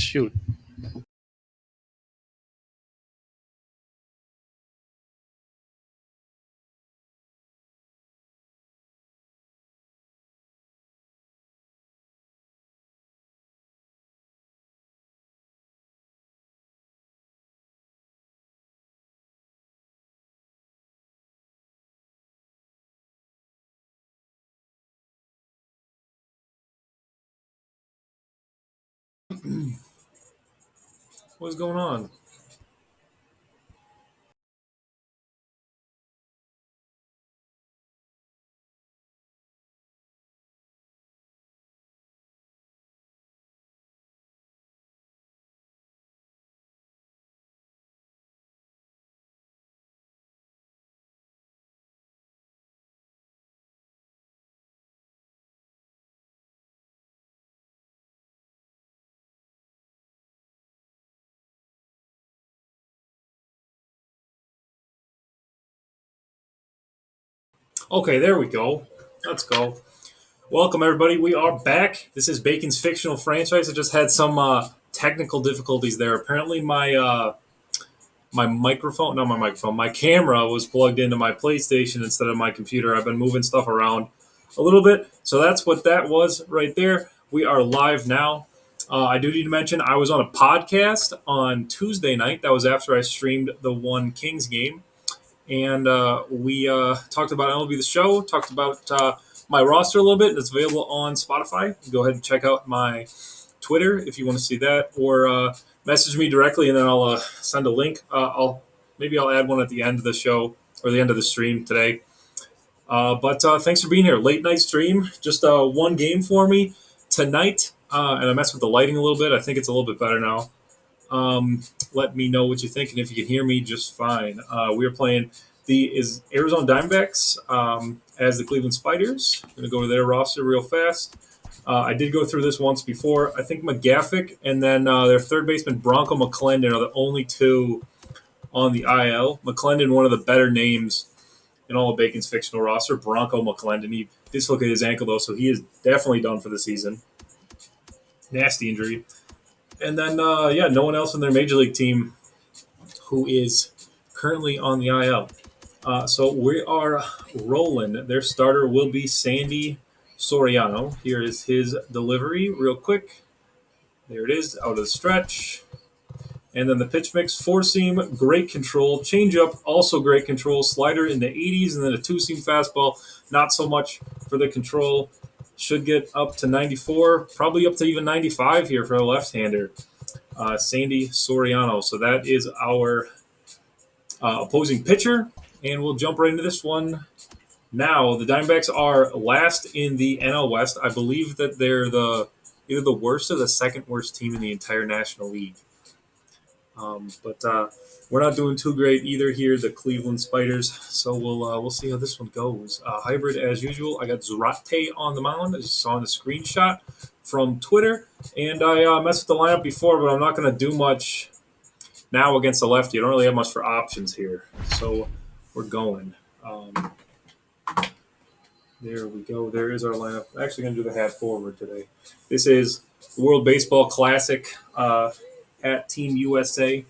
shoot. What's going on? Okay, there we go. Let's go. Welcome, everybody. We are back. This is Bacon's Fictional franchise. I just had some technical difficulties there. Apparently, my microphone, not my microphone, my camera was plugged into my PlayStation instead of my computer. I've been moving stuff around a little bit. So that's what that was right there. We are live now. I do need to mention I was on a podcast on Tuesday night. That was after I streamed the one Kings game. And we talked about MLB The Show, talked about my roster a little bit. It's available on Spotify. Go ahead and check out my Twitter if you want to see that, or message me directly, and then I'll send a link. I'll add one at the end of the show or the end of the stream today. But thanks for being here. Late night stream, just one game for me tonight, and I messed with the lighting a little bit. I think it's a little bit better now. Let me know what you think, and if you can hear me just fine. We are playing the Arizona Diamondbacks as the Cleveland Spiders. I'm going to go to their roster real fast. I did go through this once before. I think McGaffick and then their third baseman Bronco McClendon are the only two on the IL. McClendon, one of the better names in all of Bacon's fictional roster. Bronco McClendon. He dislocated his ankle, though, so he is definitely done for the season. Nasty injury. And then, no one else in their major league team who is currently on the IL. So we are rolling. Their starter will be Sandy Soriano. Here is his delivery real quick. There it is, out of the stretch. And then the pitch mix, four-seam, great control. Changeup, also great control. Slider in the 80s, and then a two-seam fastball. Not so much for the control. Should get up to 94, probably up to even 95 here for a left-hander. Sandy Soriano. So that is our opposing pitcher. And we'll jump right into this one now. The Diamondbacks are last in the NL West. I believe that they're either the worst or the second worst team in the entire National League. But we're not doing too great either here, the Cleveland Spiders. So we'll see how this one goes. Hybrid as usual. I got Zarate on the mound, as you saw in the screenshot from Twitter. And I messed with the lineup before, but I'm not going to do much now against the lefty. I don't really have much for options here. So we're going. There we go. There is our lineup. I'm actually going to do the half forward today. This is the World Baseball Classic at Team USA.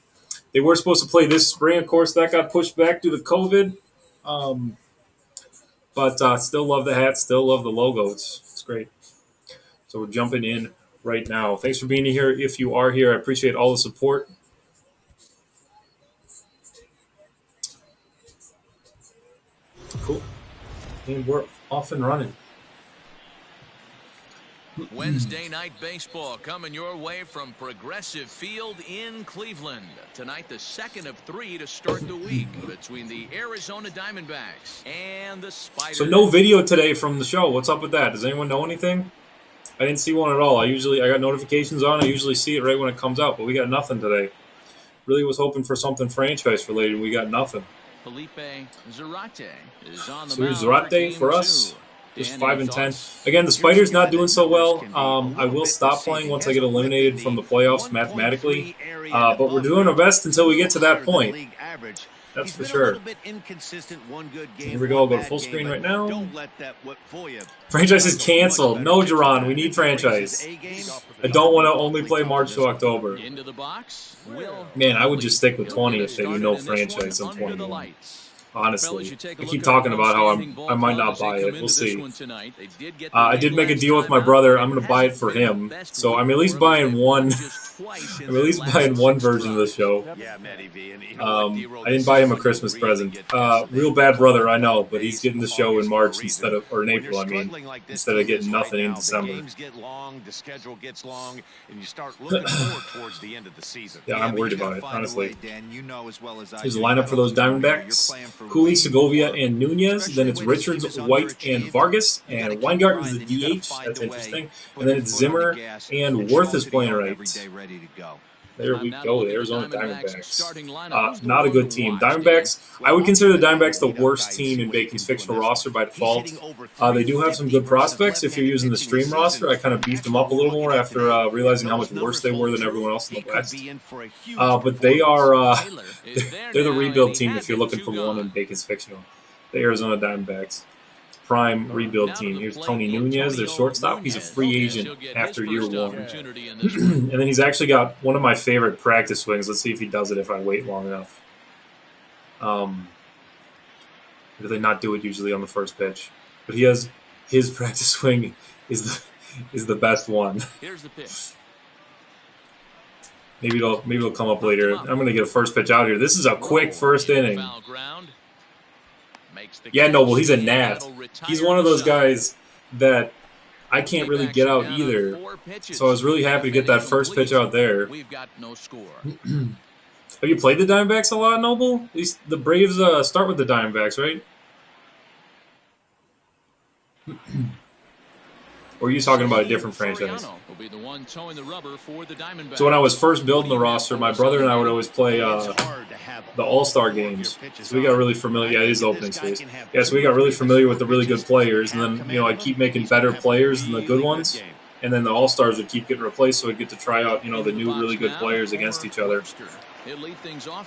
They were supposed to play this spring. Of course, that got pushed back due to COVID. But still love the hat. Still love the logo. It's great. So we're jumping in right now. Thanks for being here. If you are here, I appreciate all the support. Cool. And we're off and running. Wednesday night baseball coming your way from Progressive Field in Cleveland. Tonight, the second of three to start the week between the Arizona Diamondbacks and the Spiders. So no video today from the show. What's up with that? Does anyone know anything? I didn't see one at all. I got notifications on. I usually see it right when it comes out, but we got nothing today. Really was hoping for something franchise related. We got nothing. Felipe Zarate is on the So here's mound Zarate for us. two. Just Dan, 5 and 10. thoughts? Again, the Spiders not doing so well. I will stop playing once I get eliminated from the playoffs mathematically. But we're doing our best until we get to that point. That's He's for been a sure. little bit inconsistent. One good game, Here we go. one Go to bad full game, screen but right now. don't let that whip for you. Franchise is canceled. No, Duran. We need franchise. I don't want to only play March to October. Into the box. Will Man, I would Hartley. just stick with He'll 20 get if us they do started no in this one franchise in under the 21. lights. Fellas, Honestly, you take a I look keep at talking our about how outstanding I ball might club not as they buy come it. We'll into this see. one tonight. They did get the I lead did make a last deal with time my out, brother. but I'm it going to buy it hasn't for been the him. best So I'm week at for least 'em as buying they've one. won just twice in I'm at their least last buying one 6 version of the tries. show. Yeah, Matty V, and you know what, D-Roll, I didn't this buy is him a when you Christmas really present. get tested. They Real bad call brother, it I the know, home but he's base getting of the show in August for a March reason. instead of, or in When you're April, I mean, struggling like this instead of team getting is right nothing in now, the December. games get long, the schedule gets long, and you start looking forward towards the end of the season. Yeah, I'm worried about it, honestly. Dan, you know as well as I Here's the do. You lineup for gotta those remember here, you're Diamondbacks. playing for Cooley, way Segovia, more, and Nunez. Then especially it's when this team Richards, is White, and underachieved. Vargas. You gotta And keep Weingarten's the grinding. You gotta DH. find That's a way, interesting. put And then your it's foot on the Zimmer, gas, and show Worth 'em is to the playing yard right. every day ready to go. There Time we now to go, look the at Arizona Diamondbacks Diamondbacks. starting lineup. Who's the Not a one to good team. watch, Dan? Diamondbacks, I Well, would I'll consider tell the you who Diamondbacks will the lead up worst guys and team see in what he Bacon's can do in fictional this roster one. by He's default. hitting over They do have some 350 good versus prospects if you're left-handed using the pitching this stream season. roster. I kind of beefed them up a We're little looking more at after today. realizing how Those much worse numbers they were hold than true. everyone else in He the could West. be in for a huge But they performance. are Taylor is there they're the now, rebuild and he team had if you're the looking two for one in gone. Bacon's fictional. The Arizona Diamondbacks. Prime rebuild Now to team. the Here's plate, Tony Nunez, their Antonio shortstop. He's a Nunez, free as agent he'll get his after year first one. opportunity in this one. And then he's actually got one of my favorite practice swings. Let's see if he does it if I wait long enough. Do they not do it usually on the first pitch? But he has his practice swing is the best one. Here's the pitch. Maybe it'll come up later. I'm gonna get a first pitch out here. This is a quick first inning. Foul ground. Makes the Yeah, catch, Noble, he's a and gnat. that'll retire He's one of the those side. guys that I can't really get out Down on either. 4 pitches. So I was really happy to get that first pitch out there. We've got no score. Have you played the Diamondbacks a lot, Noble? The Braves start with the Diamondbacks, right? Or are you talking about a different franchise? Soriano will be the one towing the rubber for the Diamondbacks. So when I was first building the roster, my brother and I would always play the All-Star games. So we got really familiar. Yeah, it is the opening series. Yeah, so we got really familiar with the really good players, and then I'd keep making better players than the good ones, and then the All-Stars would keep getting replaced, so I'd get to try out the new really good players against each other. So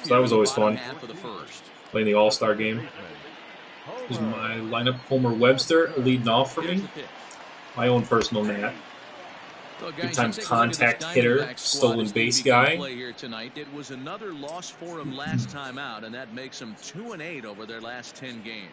that was always fun. First. Playing the All-Star game. Here's my lineup. Homer Webster leading off for me. My own personal gnat. Good time contact hitter, stolen base guy. Here tonight. It was another loss for him last time out, and that makes them 2-8 over their last 10 games.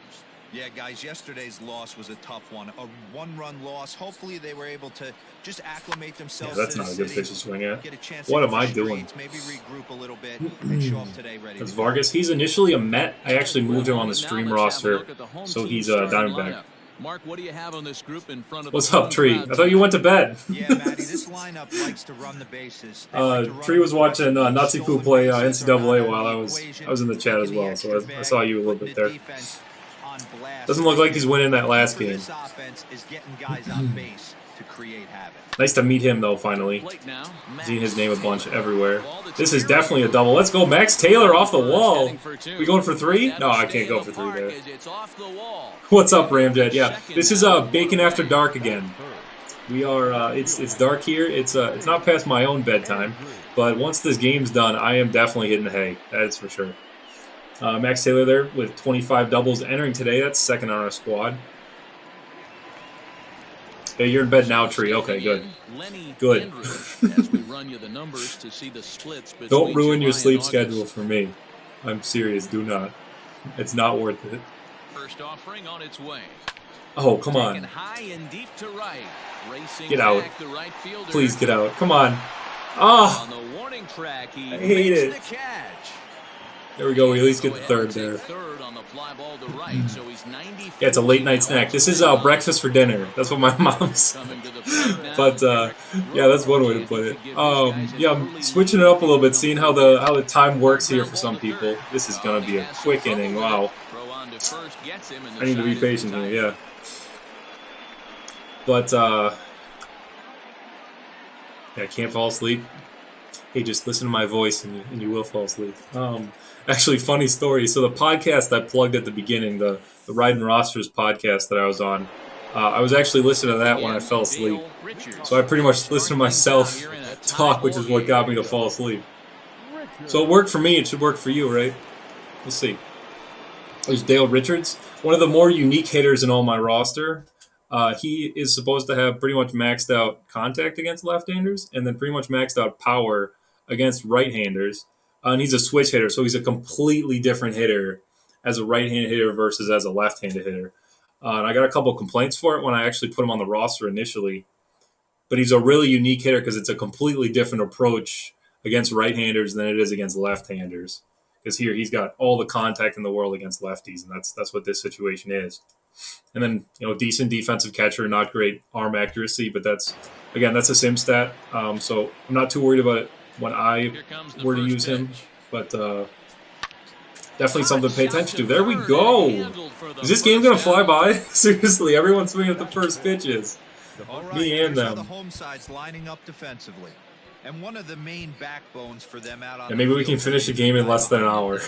Yeah, guys, yesterday's loss was a tough one. A one-run loss. Hopefully they were able to just acclimate themselves. Yeah, that's to not the a good city, pitch to swing at. get a chance What to am I get doing? straights, maybe regroup a little bit and show up today ready. That's to go. Vargas. He's initially a Met. I actually moved him on the stream roster, so he's a Diamondback. Mark, what do you have on this group in front of What's the up, home Tree? crowd I thought you went to bed. Yeah, Matty, this lineup likes to run the bases. They like to run Tree was watching aggressive. Nazi Poo Stolen play bases are not NCAA out while of I the was equation. in the chat as Taking the well, so extra I saw you a little bag, bit putting there. the defense on blast. Doesn't look like he's winning that last For game. this offense is getting guys on base to create havoc. Nice to meet him though. Finally, plate now. seeing his name a bunch everywhere. This is definitely a double. Let's go, Max Taylor off the wall. We going for 3? No, I can't go for 3 there. It's off the wall. What's up, Ramjet? Yeah, this is Bacon After Dark again. We are. It's dark here. It's not past my own bedtime, but once this game's done, I am definitely hitting the hay. That's for sure. Max Taylor there with 25 doubles entering today. That's second on our squad. Hey, you're in bed now, Tree. Okay, good. Good. Don't ruin your sleep schedule for me. I'm serious. Do not. It's not worth it. First offering on its way. Oh, come on. High and deep to right. Racing Get out. back, the right fielder. Please get out. Come on. Oh, On the warning track, he I hate makes it. the catch. There we go. We at least get Go the ahead and third take there. Third on the fly ball to right, so he's 94 Yeah, it's a late night snack. This is breakfast for dinner. That's what my mom's. Coming to the plate now. But yeah, that's one way to put it. Yeah, I'm switching it up a little bit, seeing how the time works here for some people. This is gonna be a quick inning. Wow. Throw on to first gets him, and the I need to be side is patient here. retired. Yeah. But yeah, I can't fall asleep. Hey, just listen to my voice and you will fall asleep. Actually, funny story. So the podcast I plugged at the beginning, the Riding Rosters podcast that I was on, I was actually listening to that when I fell asleep. So I pretty much listened to myself talk, which is what got me to fall asleep. So it worked for me. It should work for you, right? We'll see. There's Dale Richards, one of the more unique hitters in all my roster. He is supposed to have pretty much maxed out contact against left-handers and then pretty much maxed out power against right-handers. And he's a switch hitter, so he's a completely different hitter as a right-handed hitter versus as a left-handed hitter. And I got a couple complaints for it when I actually put him on the roster initially. But he's a really unique hitter because it's a completely different approach against right-handers than it is against left-handers. Because here he's got all the contact in the world against lefties, and that's what this situation is. And then, decent defensive catcher, not great arm accuracy, but that's a sim stat. So I'm not too worried about it when I were to use him, but definitely something to pay attention to. There we go. Is this game going to fly by? Seriously, everyone's swinging at the first pitches. Me and them. The home side's lining up defensively. And one of the main backbones for them out on maybe we can finish the game in less than an hour.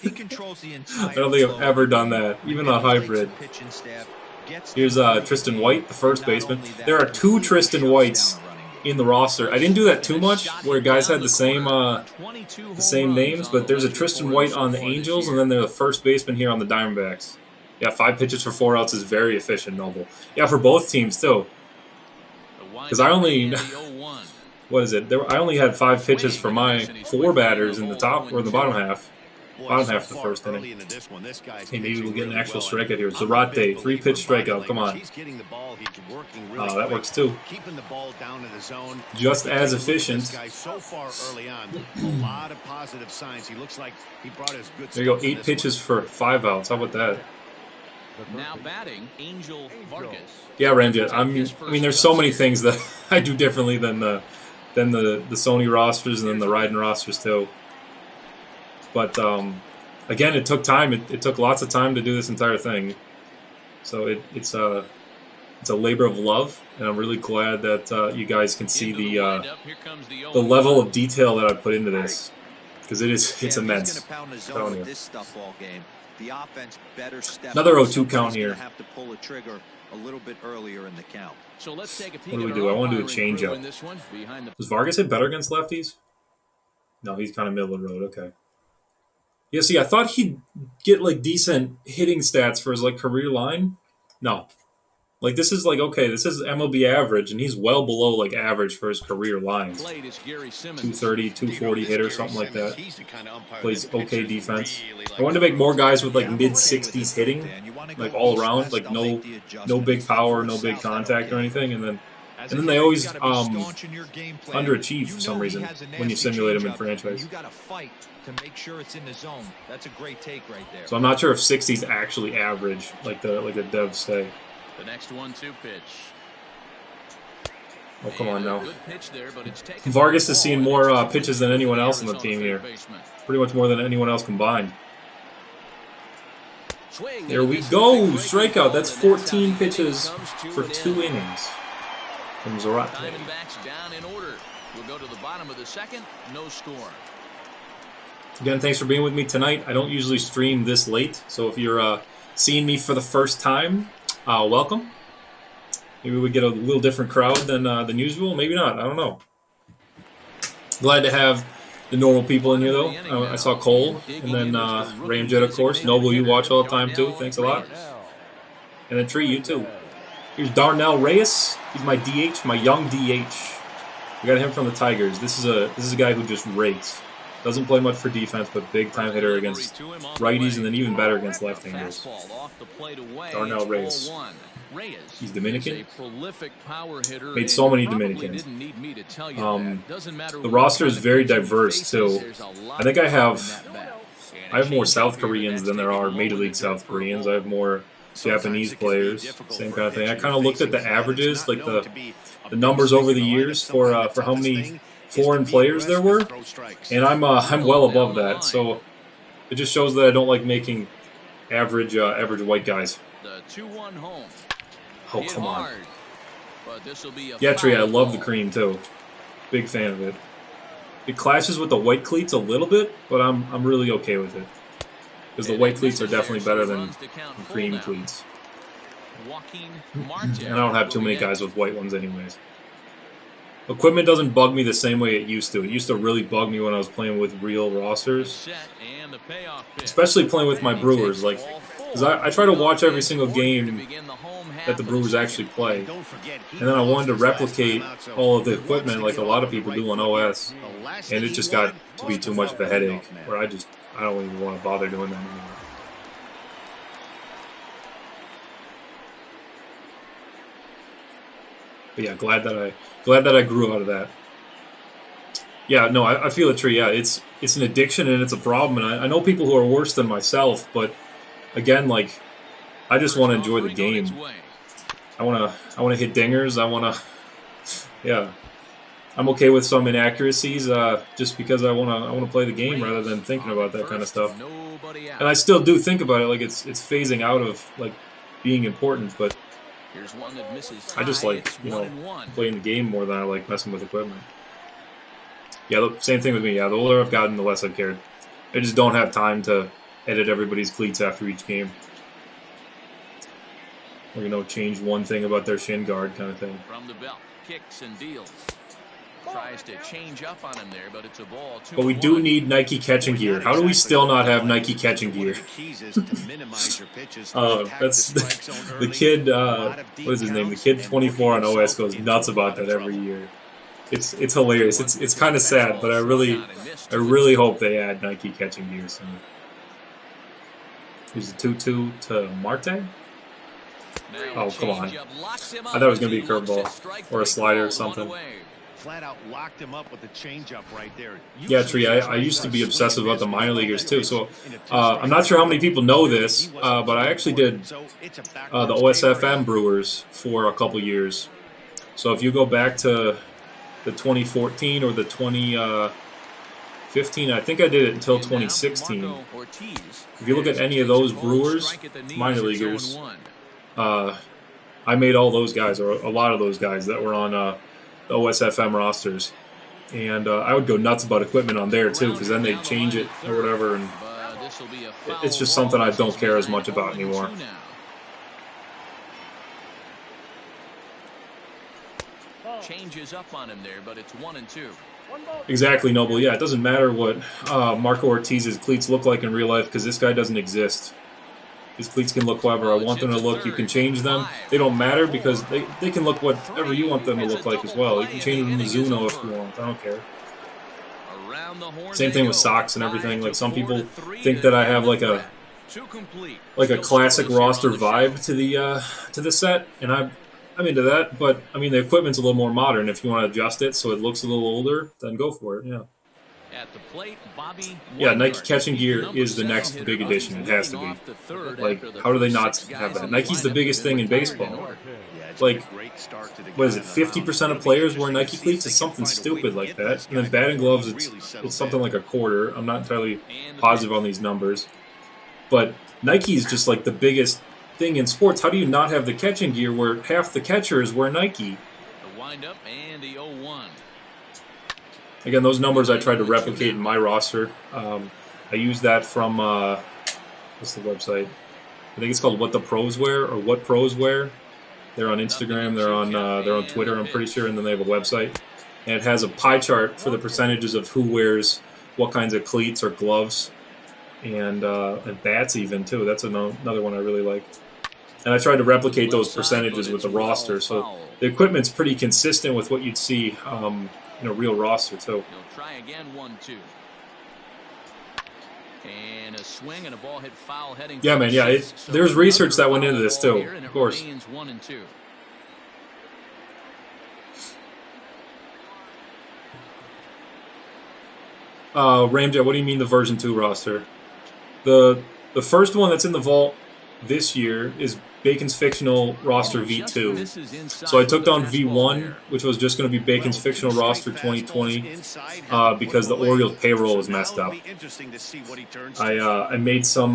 He controls the entire I don't think I've ever done that, even a hybrid. Here's Tristan White, the first baseman. There are 2 Tristan Whites in the roster. I didn't do that too much, where guys had the same names, but there's a Tristan White on the Angels, and then there's a first baseman here on the Diamondbacks. Yeah, 5 pitches for 4 outs is very efficient, Noble. Yeah, for both teams, too. Because I only... What is it? I only had 5 pitches for my 4 batters in the top or the bottom half. Bottom half of the first inning. Hey, maybe we'll get an actual strikeout here. Zarate, 3-pitch strikeout. Come on. Oh, that works too. Just as efficient. There you go. 8 pitches for 5 outs. How about that? Now batting, Angel Vargas. Yeah, Ramjet. I mean, there's so many things that I do differently than the Sony rosters and then the Ryden rosters too. But again, it took time. It took lots of time to do this entire thing. So it's a labor of love, and I'm really glad that you guys can see the level of detail that I put into this, because it's immense. Another 0-2 count here. A little bit earlier in the count. So let's take a peek. What do we do? I want to do a changeup. Does Vargas hit better against lefties? No, he's kind of middle of the road. Okay. Yeah, see, I thought he'd get like decent hitting stats for his like career line. No. Like this is MLB average, and he's well below like average for his career lines. 230, 240 hitter, something like that. Plays okay defense. I wanted to make more guys with like mid-60s hitting, like all around, like no big power, no big contact or anything, and then they always underachieve for some reason when you simulate them in franchise. So I'm not sure if 60s actually average, like the devs say. The next 1-2 pitch. Oh, come on now. Vargas is seeing more pitches than anyone else on the team here. Pretty much more than anyone else combined. There we go. Strikeout. That's 14 pitches for 2 innings from Zarate. Diamondbacks down in order. We'll go to the bottom of the second. No score. Again, thanks for being with me tonight. I don't usually stream this late, so if you're seeing me for the first time, welcome. Maybe we get a little different crowd than usual. Maybe not. I don't know. Glad to have the normal people in here, though. I saw Cole, and then Ramjet, of course. Noble, you watch all the time, too. Thanks a lot. And then Tree, you, too. Here's Darnell Reyes. He's my DH, my young DH. We got him from the Tigers. This is a guy who just rakes. Doesn't play much for defense, but big-time hitter against righties, and then even better against left-handers. Darnell Reyes. He's Dominican. Made so many Dominicans. The roster is very diverse, too. I think I have more South Koreans than there are Major League South Koreans. I have more Japanese players, same kind of thing. I kind of looked at the averages, like the numbers over the years for how many foreign players there were, and I'm well above that. So it just shows that I don't like making average white guys. Oh, come on. Yeah, Tree, I love the cream too. Big fan of it. It clashes with the white cleats a little bit, but I'm really okay with it. Because the white cleats are definitely better than the cream cleats. And I don't have too many guys with white ones anyways. Equipment doesn't bug me the same way it used to. It used to really bug me when I was playing with real rosters, especially playing with my Brewers. Like, because I try to watch every single game that the Brewers actually play, and then I wanted to replicate all of the equipment like a lot of people do on OS, and it just got to be too much of a headache where I don't even want to bother doing that anymore. But yeah, glad that I grew out of that. Yeah, no, I feel it, Tree. Yeah, it's an addiction and it's a problem, and I know people who are worse than myself. But again, like, I just want to enjoy the game. I want to hit dingers. Yeah, I'm okay with some inaccuracies, just because I want to play the game rather than thinking about that kind of stuff. And I still do think about it, like it's phasing out of like being important, but I just like, playing the game more than I like messing with equipment. Yeah, same thing with me. Yeah, the older I've gotten, the less I've cared. I just don't have time to edit everybody's cleats after each game. Or, change one thing about their shin guard kind of thing. From the belt, kicks and deals. Tries to change up on him there, but it's a ball. But we do need Nike catching gear. How do we still not have Nike catching gear? That's the kid. What is his name? The kid 24 on OS goes nuts about that every year. It's hilarious. It's kind of sad, but I really hope they add Nike catching gear soon. Here's a 2-2 to Marte. Oh, come on. I thought it was going to be a curveball or a slider or something. Flat out locked him up with the changeup right there. Yeah, Tree, I used to be obsessive about the minor leaguers too. So I'm not sure how many people know this, but I actually did the OSFM Brewers for a couple years. So if you go back to the 2014 or the 2015, I think I did it until 2016. If you look at any of those Brewers, minor leaguers, I made all those guys, or a lot of those guys that were on the OSFM rosters, and I would go nuts about equipment on there too, because then they'd change it or whatever, and it's just something I don't care as much about anymore. Changes up on him there, but it's 1-2. Exactly, Noble. Yeah, it doesn't matter what Marco Ortiz's cleats look like in real life, because this guy doesn't exist. His cleats can look however I want them to look. You can change them. They don't matter because they can look whatever you want them to look like as well. You can change them to Mizuno if you want. I don't care. Same thing with socks and everything. Like, some people think that I have like a classic roster vibe to the set, and I'm into that. But I mean, the equipment's a little more modern. If you want to adjust it so it looks a little older, then go for it. Yeah. At the plate, Bobby, yeah, Nike catching gear is the next big addition. It has to be. Like, how do they not have that? Nike's the biggest thing in baseball. Like, what is it, 50% of players wear Nike cleats? It's something stupid like that. And then batting gloves, it's something like a quarter. I'm not entirely positive on these numbers. But Nike is just like the biggest thing in sports. How do you not have the catching gear where half the catchers wear Nike? The windup and the 0-1. Again, those numbers I tried to replicate in my roster. I used that from, what's the website? I think it's called What the Pros Wear, or What Pros Wear. They're on Instagram, they're on Twitter, I'm pretty sure, and then they have a website. And it has a pie chart for the percentages of who wears what kinds of cleats or gloves, and bats even, too. That's another one I really like. And I tried to replicate those percentages with the roster, so the equipment's pretty consistent with what you'd see in a real roster too. He'll try again, 1-2. And a swing and a ball hit foul heading. Yeah, man. Yeah, there's research that went into this too, of course. 1-2. Ramjet, what do you mean the version 2 roster? The first one that's in the vault this year is Bacon's Fictional roster V2. So I took down V1, which was just going to be Bacon's Fictional roster 2020, because the Orioles payroll was messed up. I made some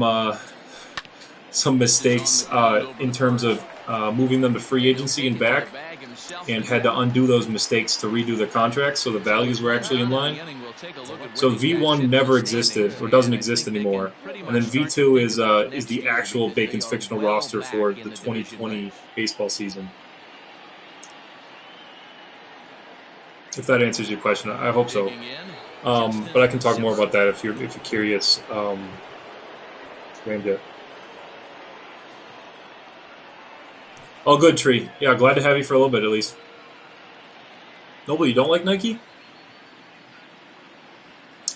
mistakes in terms of moving them to free agency and back, and had to undo those mistakes to redo the contracts so the values were actually in line. So V1 never existed, or doesn't exist anymore, and then V2 is the actual Bacon's Fictional roster for the 2020 baseball season. If that answers your question, I hope so. But I can talk more about that if you're curious. Ramjet. Oh, good, Tree. Yeah, glad to have you for a little bit at least. Noble, you don't like Nike?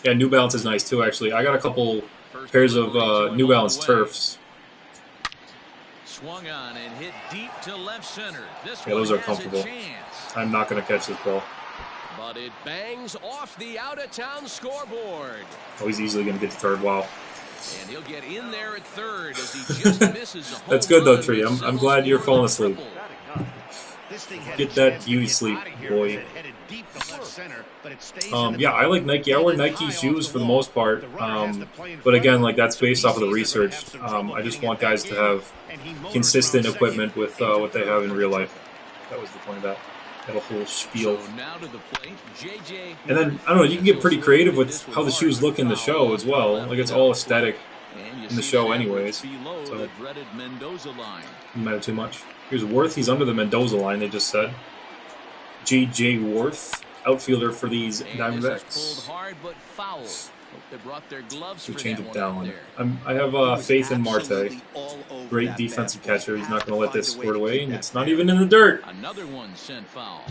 Yeah, New Balance is nice too. Actually, I got a couple pairs of New Balance Turfs. Swung on and hit deep to left center. This Yeah, those are comfortable. I'm not going to catch this ball. But it bangs off the out-of-town scoreboard. Oh, he's easily going to get to third. Wow. And he'll get in there at third as he just misses a home That's good though, run Tree. with I'm glad you're falling asleep. This thing had Get a that chance to beauty get sleep, out of here boy. because it headed deep to left center, but it stays in the Yeah, I like Nike. I wear middle. Nike High shoes off for the wall. most part. The runner has to play in But front again, of like that's him. based off of the He sees they're gonna research. have some trouble I just getting want at that guys to game, have and he motors consistent around equipment second with into what they third have in for real the life. That was the point of that. That whole spiel. So now to the plate, JJ. And then, I don't know, you can get pretty creative with how the shoes look in the show as well. Like, it's all aesthetic in the show anyways. So, The dreaded Mendoza line. doesn't matter too much. Here's Worth. He's under the Mendoza line, they just said. J.J. Worth, outfielder for these And this is Diamondbacks. pulled hard but foul. Hope they brought their gloves We for change that it one out down. there. I have He was faith in Marte. absolutely all over Great that defensive fastball. catcher. He's not Had going to let find this a way squirt to away, keep and that it's not bat. even in the dirt. Another one sent foul. Want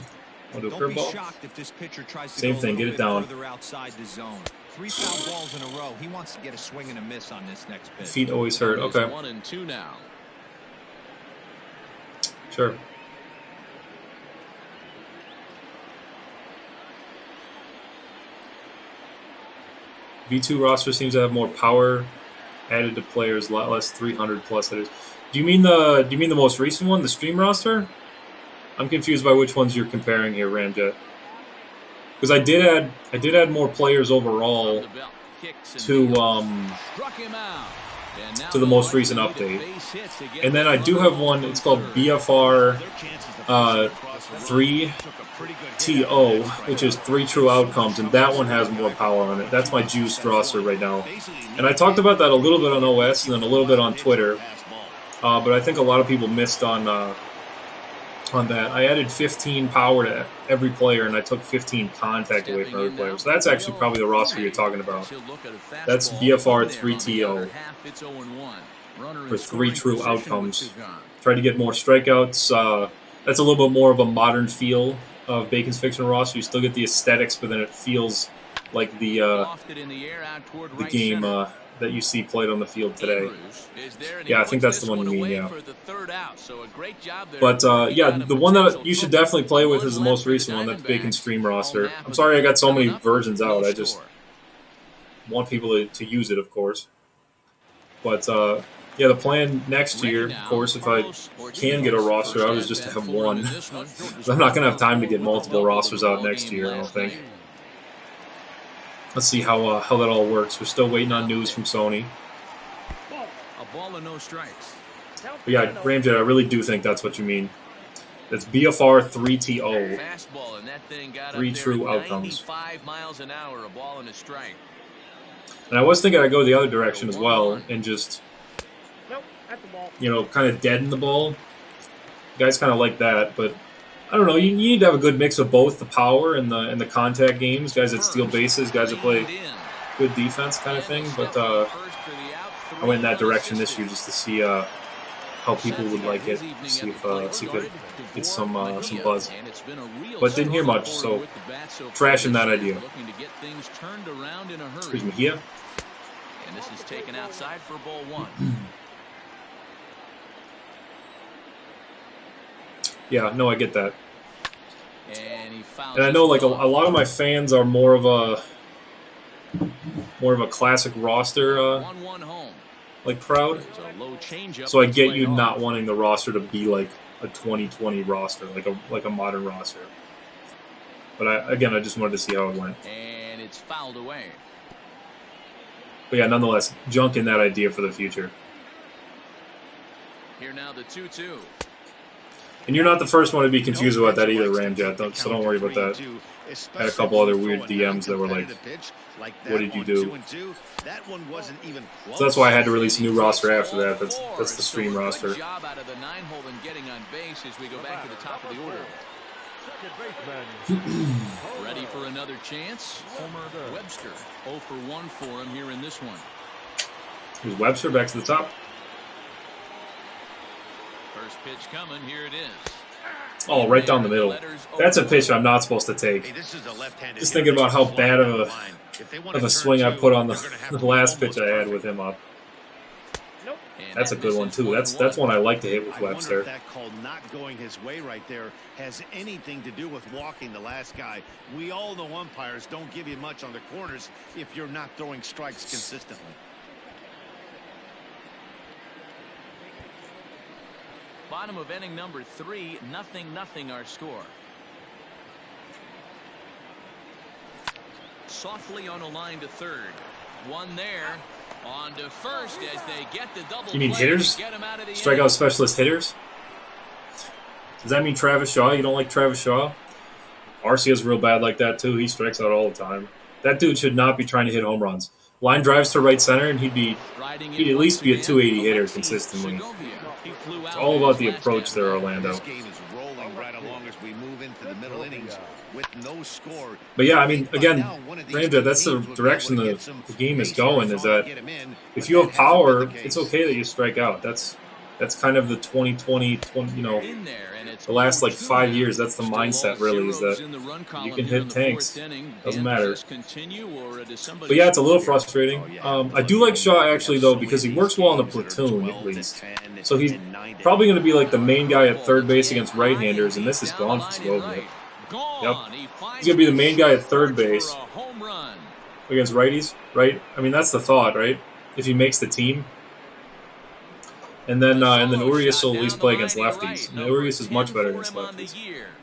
to do a Don't be curveball? shocked if this pitcher tries to Same go a thing, little get it bit down. further outside the zone. 3 foul balls in a row. He wants to get a swing and a miss on this next pitch. Feet always hurt. It is Okay, 1-2 now. sure. V2 roster seems to have more power added to players, a lot less 300 plus hitters. Do you mean the most recent one, the stream roster? I'm confused by which ones you're comparing here, Ramjet. Because I did add more players overall The belt kicks and to deals. Struck him out. And now to the they'll most likely recent need a update. base hit to get And then I the do runner have one. on It's called third. BFR Their chances of pushing across the run 3 took a pretty good hit out TO, of that strike. which is 3 true outcomes, and that one has more power on it. That's my juiced roster right now. And I talked about that a little bit on OS and then a little bit on Twitter, but I think a lot of people missed on that. I added 15 power to every player, and I took 15 contact away from every player. So that's actually probably the roster you're talking about. That's BFR 3TO for 3 true outcomes. Try to get more strikeouts. That's a little bit more of a modern feel of Bacon's fictional roster. You still get the aesthetics, but then it feels like the game that you see played on the field today. Yeah, I think that's the one you mean, yeah. But yeah, the one that you should definitely play with is the most recent one, that's Bacon's Stream roster. I'm sorry I got so many versions out. I just want people to use it, of course. But yeah, the plan next year, of course, if I can get a roster out, is just to have one. 'Cause I'm not going to have time to get multiple rosters out next year, I don't think. Let's see how that all works. We're still waiting on news from Sony. A ball and no strikes. But yeah, Ramjet, I really do think that's what you mean. That's BFR 3TO. Fastball, and that thing got 3 up there true at outcomes. 95 miles an hour, a ball and a strike. And I was thinking I'd go the other direction as well and just, kind of deaden the ball. Guys kind of like that, but I don't know. You need to have a good mix of both the power and the contact games. Guys that steal bases, guys that play good defense, kind of thing. But I went in that direction this year just to see how people would like it. See if it gets some buzz. But didn't hear much, so trashing that idea. Here's Mejia. And this is taken outside for ball 1. Yeah, no, I get that. And I know like a lot of my fans are more of a classic roster 1-1 home. like crowd. It's a low changeup. So I get you not wanting the roster to be like a 2020 roster, like a modern roster. But I just wanted to see how it went. And it's fouled away. But yeah, nonetheless, junk in that idea for the future. Here now the 2-2. And you're not the first one to be confused about that either, Ramjet. So don't worry about that. I had a couple other weird DMs that were like, what did you do? So that's why I had to release a new roster after that. That's the stream roster. Job out of the 9-hole and getting on base as we go back to the top of the order. Ready for another chance? Webster 0 for 1 for him here in this one. Here's Webster back to the top. First pitch coming. Here it is. Oh, right down the middle. That's a pitch I'm not supposed to take. Just thinking about how bad of a swing I put on the last pitch I had with him up. That's a good one too. That's one I like to hit with Webster. That call not going his way right there has anything to do with walking the last guy. We all know umpires don't give you much on the corners if you're not throwing strikes consistently. Bottom of inning number 3, 0-0 our score. Softly on a line to third. One there. On to first as they get the double. You mean play hitters? to get him out of the Strikeout inning. specialist hitters? Does that mean Travis Shaw? You don't like Travis Shaw? Arcia's real bad like that too. He strikes out all the time. That dude should not be trying to hit home runs. Line drives to right center, and he'd at least be a 280 hitter consistently. It's all about the approach there, Orlando. This game is rolling right along as we move into the middle innings with no score. But yeah, I mean, again, Ramjet, that's the direction the game is going, is that if you have power, it's okay that you strike out. That's kind of the 2020, the last like 5 years, that's the mindset really, is that you can hit tanks. Doesn't matter. But yeah, it's a little frustrating. I do like Shaw actually though, because he works well in the platoon at least. So he's probably going to be like the main guy at third base against right-handers, and this is gone for Segovia. Yep. He's going to be the main guy at third base against righties, right? I mean, that's the thought, right? If he makes the team. And then Urias will at least play against lefties. And Urias is much better against lefties.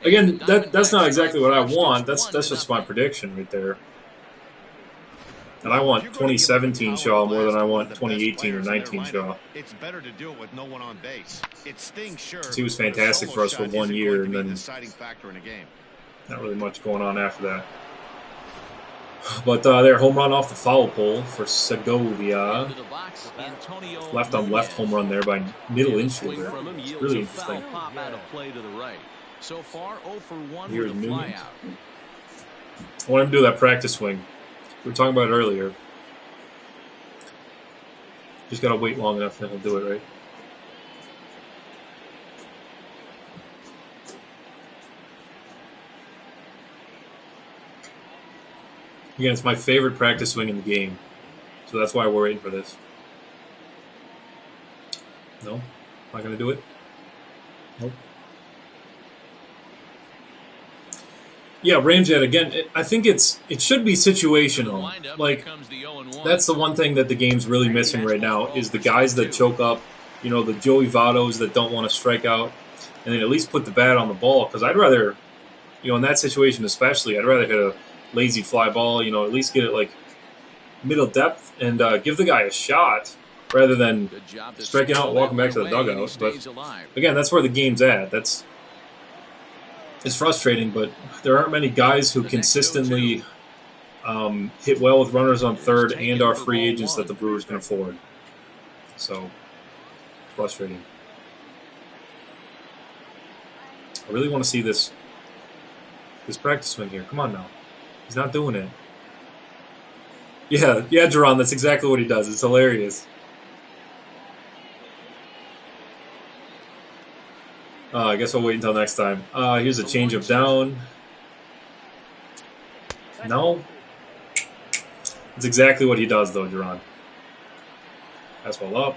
Again, that's not exactly what I want. That's just my prediction right there. And I want 2017 Shaw more than I want 2018 or 19 Shaw. It's better to do it with no one on base. It stings, sure. He was fantastic for us for 1 year, and then factor in a game. Not really much going on after that. But their home run off the foul pole for Segovia. Left on left home run there by middle infielder. It's really interesting. So far, 0 for 1 Here's with a Newman. flyout. I want him to do that practice swing. We were talking about it earlier. Just got to wait long enough and he'll do it, right? Again, it's my favorite practice swing in the game. So that's why we're waiting for this. No? Not going to do it? Nope. Yeah, Ramjet, again, I think it should be situational. Like, that's the one thing that the game's really missing right now is the guys that choke up, the Joey Vottos that don't want to strike out, and then at least put the bat on the ball. Because I'd rather, in that situation especially, I'd rather hit a lazy fly ball, at least get it like middle depth and give the guy a shot rather than striking out and walking back to the dugout. But again, that's where the game's at. It's frustrating, but there aren't many guys who consistently hit well with runners on third and are free agents that the Brewers can afford. So, frustrating. I really want to see this practice swing here. Come on now. He's not doing it. Yeah, Jerron, that's exactly what he does. It's hilarious. I guess I'll wait until next time. Here's a changeup down. No. It's exactly what he does, though, Jerron. Fastball up.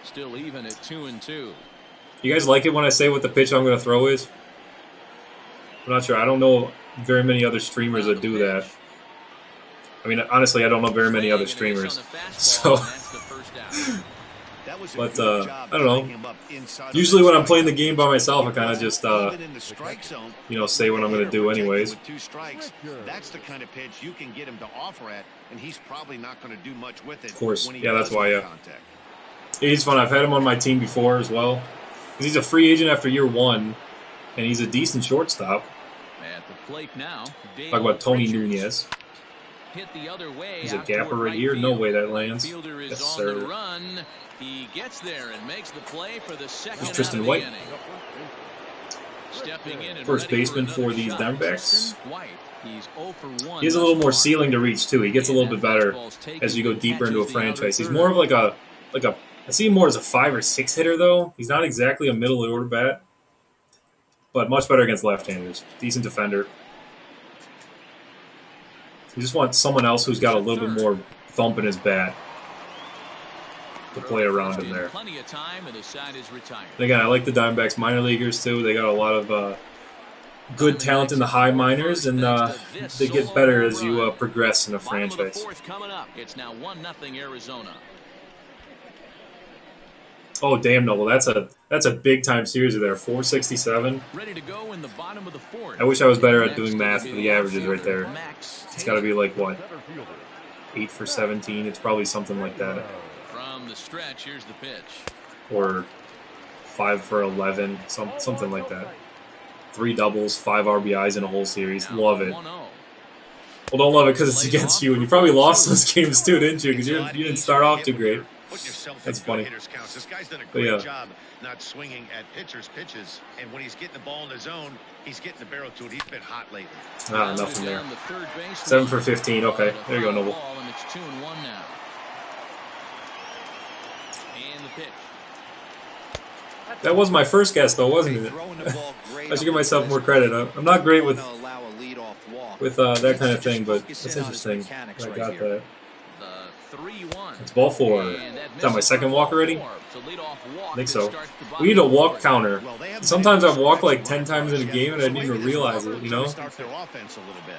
Still even at 2-2. You guys like it when I say what the pitch I'm going to throw is? I'm not sure. I don't know very many other streamers that do that. I mean, honestly, I don't know very many other streamers. So, but I don't know. Usually when I'm playing the game by myself, I kind of just, say what I'm going to do anyways. That's the kind of pitch you can get him to offer at, and he's probably not going to do much with it. Of course. Yeah, that's why, yeah. He's fun. I've had him on my team before as well. He's a free agent after year 1. And he's a decent shortstop. At the plate now, Talk about Tony Nunez. hit the other way. There's a out gapper toward right here. No field. way that Right lands. fielder is Yes, on sir. the run. He gets there and makes the play for the second out Tristan of the White. inning. Stepping in and First ready baseman for another these shot. Diamondbacks. White. He's 0 for 1 He has a little thus more far. ceiling to reach too. He gets a And little that bit better fastball's taken as you go and deeper into a catches the outer franchise. He's third. more of like a I see him more as a 5 or 6 hitter though. He's not exactly a middle of the order bat, but much better against left-handers. Decent defender. You just want someone else who's got a little bit more thump in his bat to play around him there. Plenty of time, and the side is retired. And again, I like the Diamondbacks minor leaguers too. They got a lot of good talent in the high minors, and they get better as you progress in a Bottom of the franchise. fourth coming up. It's now 1-0 Arizona. Oh damn, Noble, that's a big time series there. 467. Ready to go in the bottom of the fourth. I wish I was better at doing math for the averages right there. Max It's got to be like what, 8 for 17. It's probably something like that, from the stretch. Here's the pitch. or 5 for 11, something like that. 3 doubles, 5 RBIs in a whole series. Love it. 1-0. Well, don't love it because it's against you, and you probably lost those games too, didn't you? Because you didn't start off too great. That's funny. This guy's done a But great yeah. job not swinging at pitchers' pitches, and when he's getting the ball in the zone, he's getting the barrel to it. He's been hot lately. Ah, nothing there. Down the third baseman. 7 for 15. Okay, there you go, Noble. Ball, and it's 2-1 now. And the pitch. That was my first guess, though, wasn't it? Throwing the ball great I should give myself more credit. I'm not great with Allow a leadoff walk. that kind of thing, but Focus that's in on his interesting. mechanics I right got here. that. The 3-1. It's ball 4. And that Is that my misses second for walk already? 4. So leadoff walk I think to so. start the We need a bottom of the walk fourth. counter. Well, they haven't Sometimes been I've able to walked stretch like the 10 times in a run game and I didn't yet. even realize it, you know? Start their offense a little bit.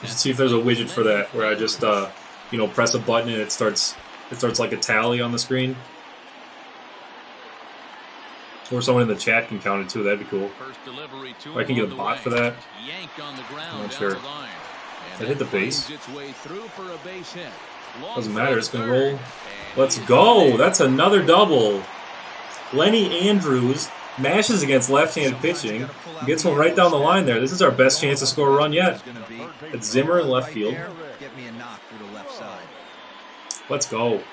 You should see if there's a widget for that where I just press a button and it starts like a tally on the screen. Or someone in the chat can count it too. That'd be cool. First delivery to Or I can get him a on bot the for way. that. Yank on the ground not down sure. the line. And Did I hit the that base? finds its way through for a base hit. Long Doesn't throw matter. to It's gonna third. roll. And Let's he's go. there. That's another double. Lenny Andrews mashes against left-handed pitching. Gets one right down the line there. This is our best chance to score a run yet. It's Zimmer in left field. Get me a knock through the left side. Let's go.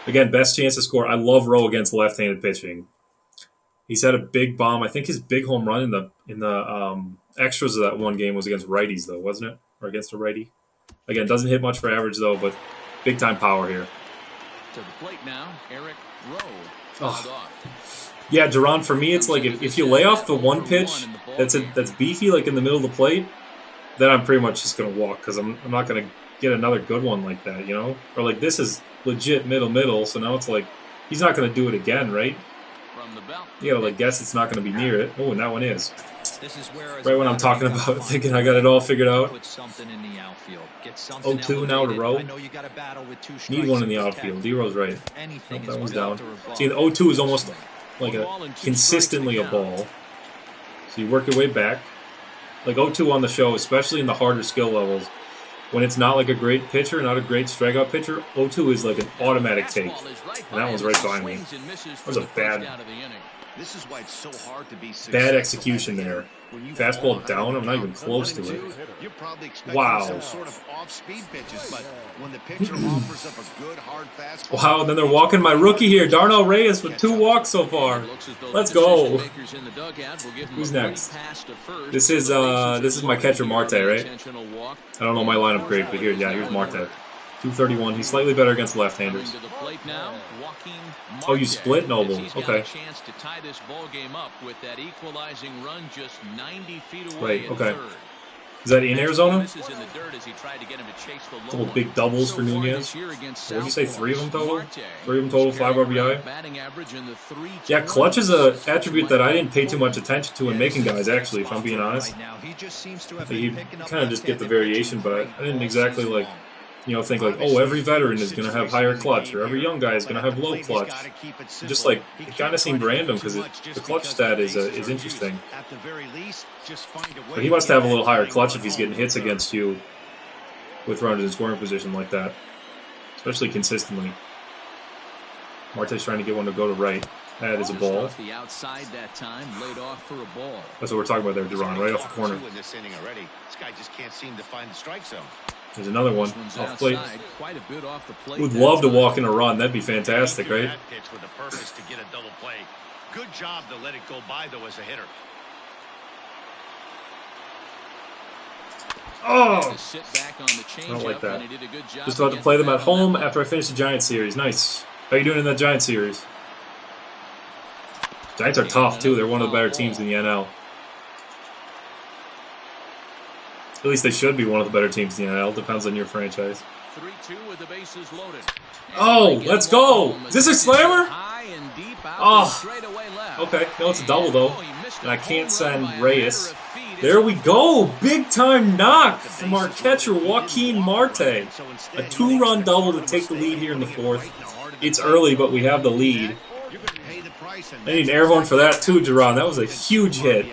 Again, best chance to score. I love Rowe against left-handed pitching. He's had a big bomb. I think his big home run in the extras of that one game was against righties, though, wasn't it? Or against a righty. Again, doesn't hit much for average, though, but big-time power here. To the plate now, Eric Rowe. Oh. Fouled off. Yeah, Duran, for me, it's like if you lay off the one pitch that's beefy, like in the middle of the plate, then I'm pretty much just going to walk because I'm not going to get another good one like that, you know? Or like this is legit middle, so now it's like he's not going to do it again, right? From the belt. You got to like guess it's not going to be near it. Oh, and that one is. This is where Right when I'm talking about thinking I got it all figured out. Put something in the outfield. Get something 0-2 now to elevated. Rowe. I know you got a battle with 2 strikes. Need one in the to protect. outfield. D-Row's right. Anything Nope, is that one's without down. or above. See, the 0-2 is almost like One a ball and 2 consistently a strikes to count. ball. So you work your way back. Like 0-2 on the show, especially in the harder skill levels, when it's not like a great pitcher, not a great strikeout pitcher, 0-2 is like an automatic take. Fastball is right And that by one's him. right behind me. Swings and misses That for was a the first bad- out of the inning. This is why it's so hard to be Bad successful execution as a hitter. there. When you Fastball fall behind down, the I'm not even count, close to 1-2, it. You're probably expecting Wow. some sort of off-speed pitches, but when the pitcher offers up a good hard fastball, Wow, and then they're walking my rookie here, Darnell Reyes, with 2 walks so far. Looks as though Let's the go. decision-makers in the dugout will give him Who's a free next? pass to first. This is my catcher Marte, right? I don't know my lineup great, but here's Marte. 231. He's slightly better against left-handers. Coming to the plate now, Joaquin Oh, you Marte, split, Noble. as he's got Okay. a chance to tie this ball game up with that equalizing run just 90 feet away. Right, in okay. third. Is that in Arizona? Misses in the dirt as he tried to get him to chase the low Couple one. big doubles So for far Nunez. this year against What did you say, Southpaws, 3 of them total? Marte 3 of them total, 5 RBI? batting average in the 3 Yeah, clutch is a attribute that I didn't pay too much attention to in making guys, actually, if I'm being honest. Right now, he just seems to have You been picking up kind of just get the left-handed variation, but pitching I didn't all exactly season like, long. think like, oh, every veteran is going to have higher clutch, or every young guy is going to have low clutch. Just like, it kind of seemed random because the clutch stat is interesting. But he must have a little higher clutch if he's getting hits against you with runners in scoring position like that, especially consistently. Marte's trying to get one to go to right. That is a Just ball. off the outside that time, laid off for a ball. That's what we're talking about there, Duran, right off the corner. In this inning already. This guy just can't seem to find the strike zone. There's another one This one's off the plate. outside, quite a bit off the plate. Would that love to time. walk in a run. That'd be fantastic, right? That pitch with a purpose to get a double play. Good job to let it go by, though, as a hitter. Oh! To sit back on the I don't like changeup, that. and he did a good job Just about to against play them that at on home that one. after I finish the Giants series. Nice. How you doing in that Giants series? Giants are tough, too. They're one of the better teams in the NL. At least they should be one of the better teams in the NL. Depends on your franchise. 3-2 with the bases loaded. Oh, let's go. Is this a slammer? High and deep out Oh. to straightaway left. Okay, no, it's a double, though. Oh, he missed And a I can't home run by send a Reyes. matter of feet. There we go. Big time knock from our catcher, Joaquin Marte. A 2-run double to take the lead here in the fourth. It's early, but we have the lead. I need an air horn for that too, Jerron. That was a huge hit.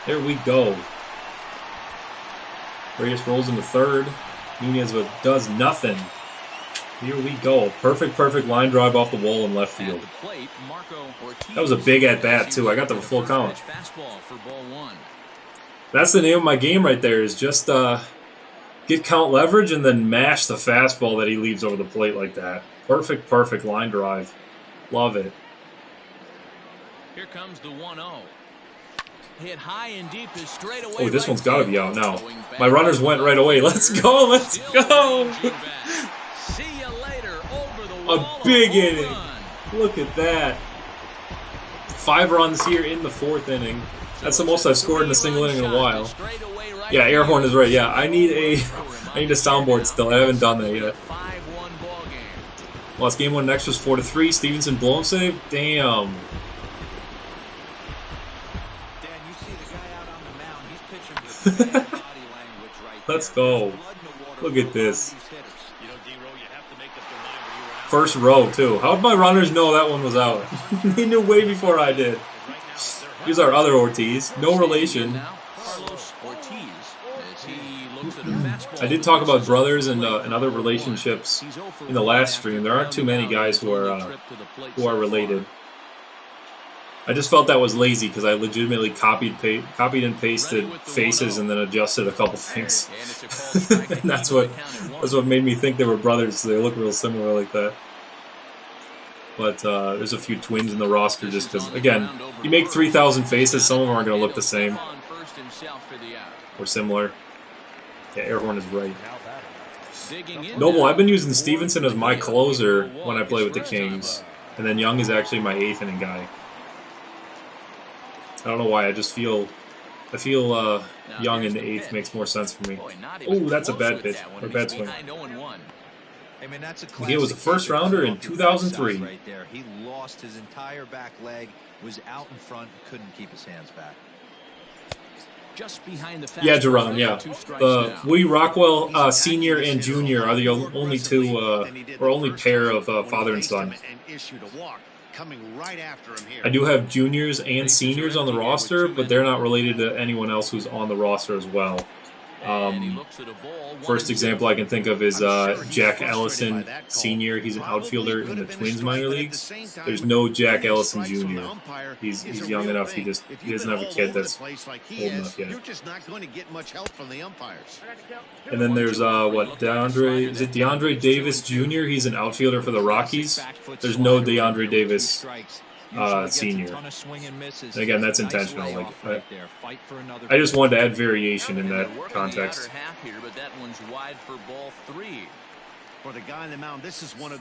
There we go. Reyes rolls into third. Nunez does nothing. Here we go. Perfect line drive off the wall in left field. That was a big at-bat, too. I got the full count. That's the name of my game right there, is just get count leverage and then mash the fastball that he leaves over the plate like that. Perfect line drive. Love it. Here comes the 1-0. Hit high and deep is straight away. Oh, this one's got to be out now. My runners went right away. Let's go. Let's go. See you later. Over the wall. A big inning. Look at that. 5 runs here in the 4th inning. That's the most I've scored in a single inning in a while. Yeah, air horn is right. Yeah, I need a soundboard still. I haven't done that yet. Well, it's game 1 next was 4-3. Stevenson blown save. Damn. Let's go. Look at this. First row, too. How'd my runners know that one was out? They knew way before I did. Here's our other Ortiz. No relation. I did talk about brothers and other relationships in the last stream. There aren't too many guys who are related. I just felt that was lazy because I legitimately copied and pasted faces and then adjusted a couple things. And that's what made me think they were brothers. So they look real similar like that. But there's a few twins in the roster just because, again, you make 3,000 faces, some of them aren't going to look the same or similar. Yeah, air horn is right. Noble, I've been using Stevenson as my closer when I play with the Kings, and then Young is actually my 8th inning guy. I don't know why. I feel Young in the 8th makes more sense for me. Oh, that's a bad pitch or bad swing. I mean, that's a He was a first rounder in 2003. Right there. He lost his entire back leg, was out in front, couldn't keep his hands back. Just behind the Yeah, Jerron, yeah. Woody Rockwell Sr. and Jr. are the only two, or only pair of father and son. I do have juniors and seniors on the roster, but they're not related to anyone else who's on the roster as well. First example I can think of is Jack Ellison Sr. He's an outfielder in the Twins minor leagues. There's no Jack Ellison Jr. He's young enough. He doesn't have a kid that's old enough yet. And then there's DeAndre Davis Jr. He's an outfielder for the Rockies. There's no DeAndre Davis Senior. And again, that's intentional. I just wanted to add variation in that context.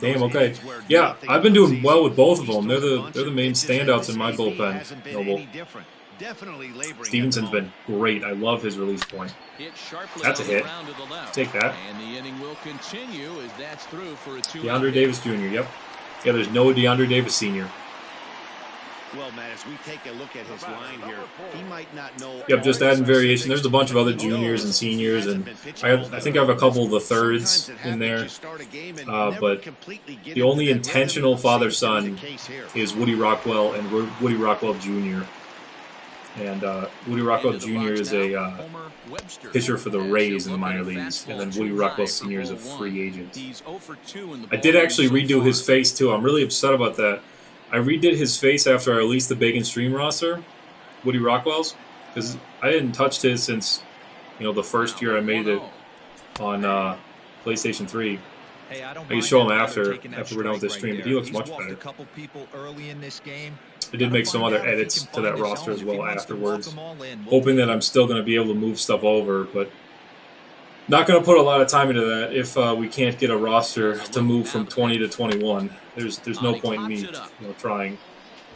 Damn. Okay. Yeah, I've been doing well with both of them. They're the main standouts in my bullpen. Noble. Stevenson's been great. I love his release point. That's a hit. Take that. DeAndre Davis Jr. Yep. Yeah, there's no DeAndre Davis Sr. Well, Matt, as we take a look at his line here, he might not know. Yep, just adding variation. There's a bunch of other juniors and seniors, and I think I have a couple of the thirds in there. But the only intentional father-son is Woody Rockwell and Woody Rockwell Jr. And Woody Rockwell Jr. is a pitcher for the Rays in the minor leagues, and then Woody Rockwell Sr. is a free agent. I did actually redo his face too. I'm really upset about that. I redid his face after I released the Bacon Stream roster, Woody Rockwell's, because I hadn't touched his since, you know, the first year I made it on PlayStation 3. Hey, I can show him after we're done with this stream, but he looks much better. I did make some other edits to that roster as well afterwards, hoping that I'm still going to be able to move stuff over, but not going to put a lot of time into that if we can't get a roster to move from 20 to 21. There's no point in me trying.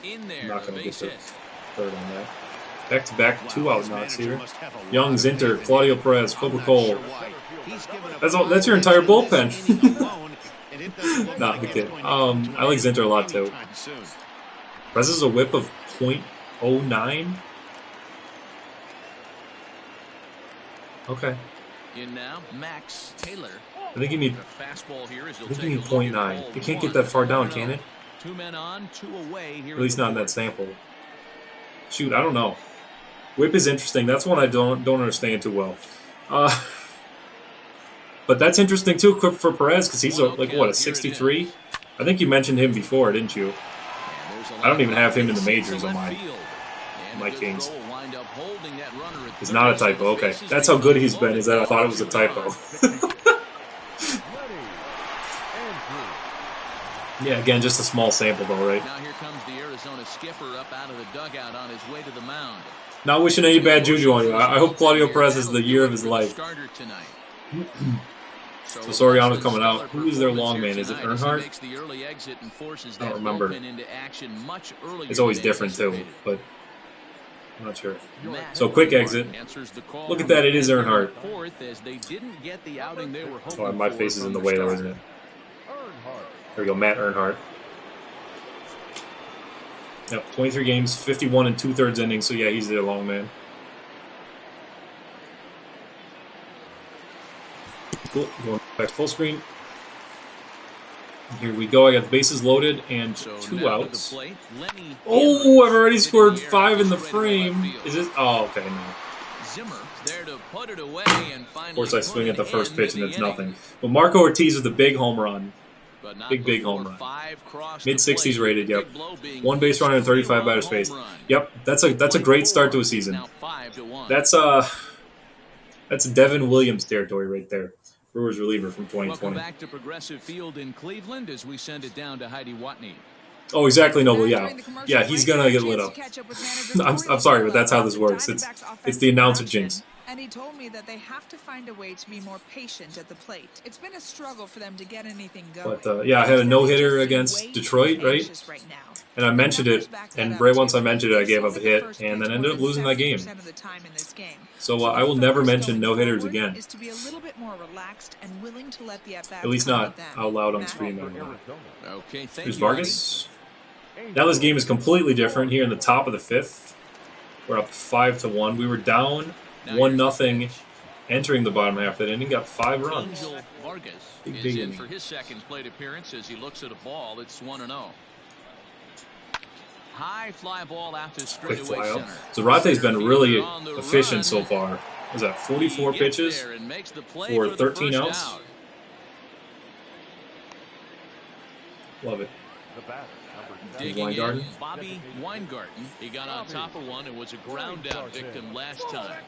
I'm not going to get to third on that. Back-to-back 2 out knocks here. Young, Zinter, Claudio Perez, Cobra Cole. That's your entire bullpen. Not the kid. I like Zinter a lot too. Perez is a whip of .09. Okay. In now, Max Taylor. I think you need .9. You can't get that far down, can it? 2 men on, 2 away here. At least not in that sample. Shoot, I don't know. Whip is interesting. That's one I don't understand too well. But that's interesting too for Perez because he's a 63. I think you mentioned him before, didn't you? I don't even have him in the majors on my Kings. It's not a typo. Okay, that's how good he's been. Is that I thought it was a typo. Yeah, again, just a small sample though, right? Now here comes the Arizona skipper up out of the dugout on his way to the mound. Not wishing any bad juju on you. I hope Claudio Perez is the year of his life. So Soriano's coming out. Who is their long man? Is it Earnhardt? I don't remember. It's always different too, but I'm not sure. So quick exit. Look at that. It is Earnhardt. Oh, my face is in the way though, isn't it? There we go, Matt Earnhardt. Yep, 23 games, 51 and 2/3 innings. So yeah, he's their long man. Cool. Going back to full screen. Here we go. I got the bases loaded and 2 outs. Oh, I've already scored 5 in the frame. Is it? Oh, okay. No. Of course, I swing at the first pitch and it's nothing. But Marco Ortiz with the big home run. Big home run. Mid-60s rated, yep. 1 base runner and 35 batter space. Yep, that's a great start to a season. That's Devin Williams territory right there. Brewers reliever from 2020. Welcome back to Progressive Field in Cleveland as we send it down to Heidi Watney. Oh, exactly, Noble. Yeah, he's gonna get lit up. I'm sorry, but that's how this works. It's the announcer jinx. And he told me that they have to find a way to be more patient at the plate. It's been a struggle for them to get anything going. But yeah, I had a no-hitter against Detroit, right? And I mentioned it, and right once I mentioned it, I gave up a hit, and then ended up losing that game. So I will never mention no-hitters again. At least not out loud on screen. Here's Vargas. Now this game is completely different here in the top of the 5th. We're up 5-1. We were down 1-0 entering the bottom half of that inning. Got 5 runs. Vargas big is in inning. for his second plate appearance as he looks at a ball. It's 1-0. High fly ball out to straightaway center. Zarate's been really efficient so far. Was that 44 pitches for 13 outs? Love it. Weingarten. Bobby Weingarten. He got on top of one and was a ground out victim last time.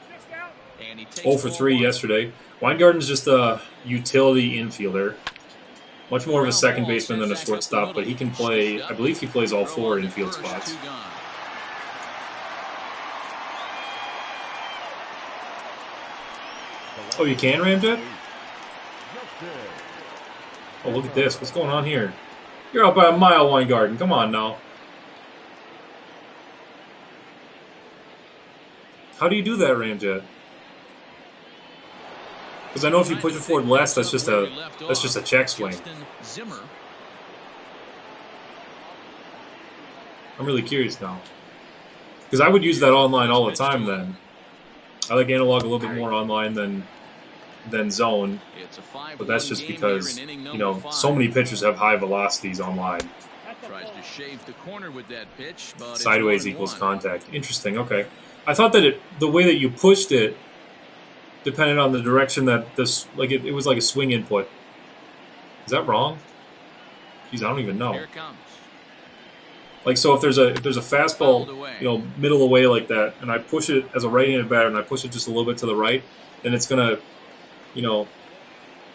And he 0 for 3 yesterday. Weingarten's just a utility infielder. Much more of a second baseman than a shortstop, but he can play, I believe he plays all 4 infield spots. Oh, you can, Ramjet? Oh, look at this. What's going on here? You're out by a mile, Weingarten. Come on now. How do you do that, Ramjet? Because I know if you push it forward less, that's just a check swing. I'm really curious now. Because I would use that online all the time then. I like analog a little bit more online than zone. But that's just because, you know, so many pitchers have high velocities online. Tries to shave the corner with that pitch, but Sideways equals contact. Interesting. Okay. I thought that the way that you pushed it depended on the direction that this, like it was like a swing input. Is that wrong? Jeez, I don't even know. Here it comes. Like, so if there's a fastball, you know, middle away like that, and I push it as a right-handed batter, and I push it just a little bit to the right, then it's gonna, you know,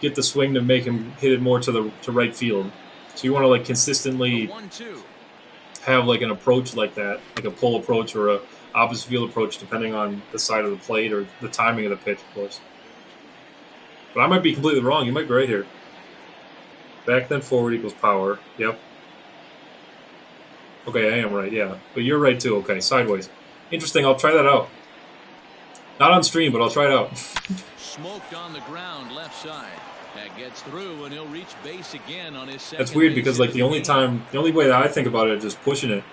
get the swing to make him hit it more to right field. So you want to like consistently have like an approach like that, like a pull approach or a opposite field approach, depending on the side of the plate or the timing of the pitch, of course. But I might be completely wrong. You might be right here. Back then forward equals power. Yep. Okay, I am right, yeah. But you're right too. Okay, sideways. Interesting, I'll try that out. Not on stream, but I'll try it out. Smoked on the ground, left side. That gets through, and he'll reach base again on his second. That's weird because, like, the only way that I think about it is just pushing it.